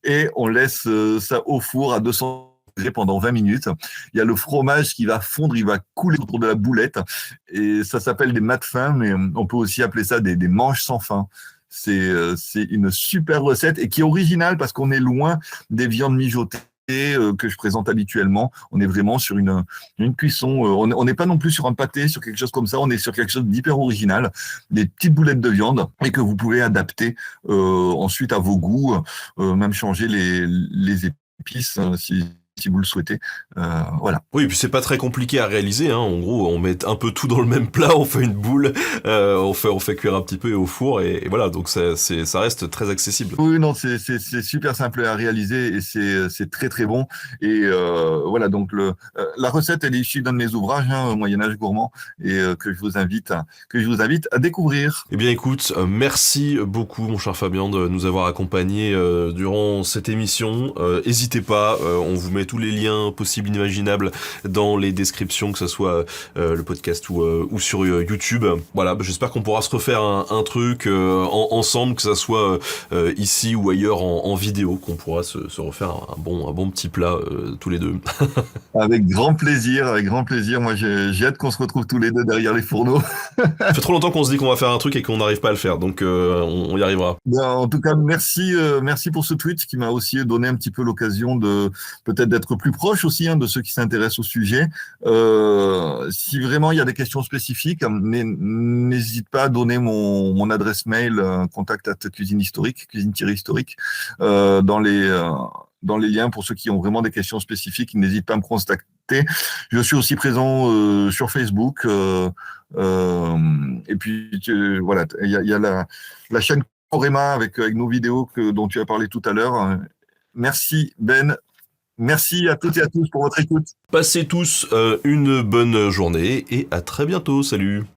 et on laisse ça au four à 200 degrés pendant 20 minutes. Il y a le fromage qui va fondre, il va couler autour de la boulette, et ça s'appelle des mates fins, mais on peut aussi appeler ça des manches sans fin. C'est une super recette et qui est originale parce qu'on est loin des viandes mijotées que je présente habituellement. On est vraiment sur une cuisson. On n'est pas non plus sur un pâté, sur quelque chose comme ça. On est sur quelque chose d'hyper original, des petites boulettes de viande et que vous pouvez adapter ensuite à vos goûts, même changer les épices si vous le souhaitez. Voilà. Oui, et puis c'est pas très compliqué à réaliser, hein. En gros, on met un peu tout dans le même plat, on fait une boule, on fait cuire un petit peu au four, et voilà, donc ça reste très accessible. Oui, non, c'est super simple à réaliser et c'est très très bon. Et voilà, donc la recette, elle est issue d'un de mes ouvrages, hein, Moyen-Âge gourmand, et que je vous invite à découvrir. Eh bien écoute, merci beaucoup mon cher Fabien de nous avoir accompagnés durant cette émission. N'hésitez pas, on vous met tous les liens possibles, inimaginables dans les descriptions, que ce soit le podcast ou sur YouTube. Voilà, j'espère qu'on pourra se refaire un truc ensemble, que ça soit ici ou ailleurs en vidéo, qu'on pourra se refaire un bon petit plat tous les deux. Avec grand plaisir, avec grand plaisir. Moi, j'ai hâte qu'on se retrouve tous les deux derrière les fourneaux. Ça fait trop longtemps qu'on se dit qu'on va faire un truc et qu'on n'arrive pas à le faire, donc on y arrivera. Ben, en tout cas, merci pour ce tweet qui m'a aussi donné un petit peu l'occasion de peut-être d'être plus proche aussi, hein, de ceux qui s'intéressent au sujet. Si vraiment il y a des questions spécifiques, n'hésite pas à donner mon adresse mail, cuisine-historique, dans les liens pour ceux qui ont vraiment des questions spécifiques. N'hésite pas à me contacter. Je suis aussi présent sur Facebook. Et puis voilà, il y a la chaîne Corema avec nos vidéos dont tu as parlé tout à l'heure. Merci Ben. Merci à toutes et à tous pour votre écoute. Passez tous une bonne journée et à très bientôt. Salut!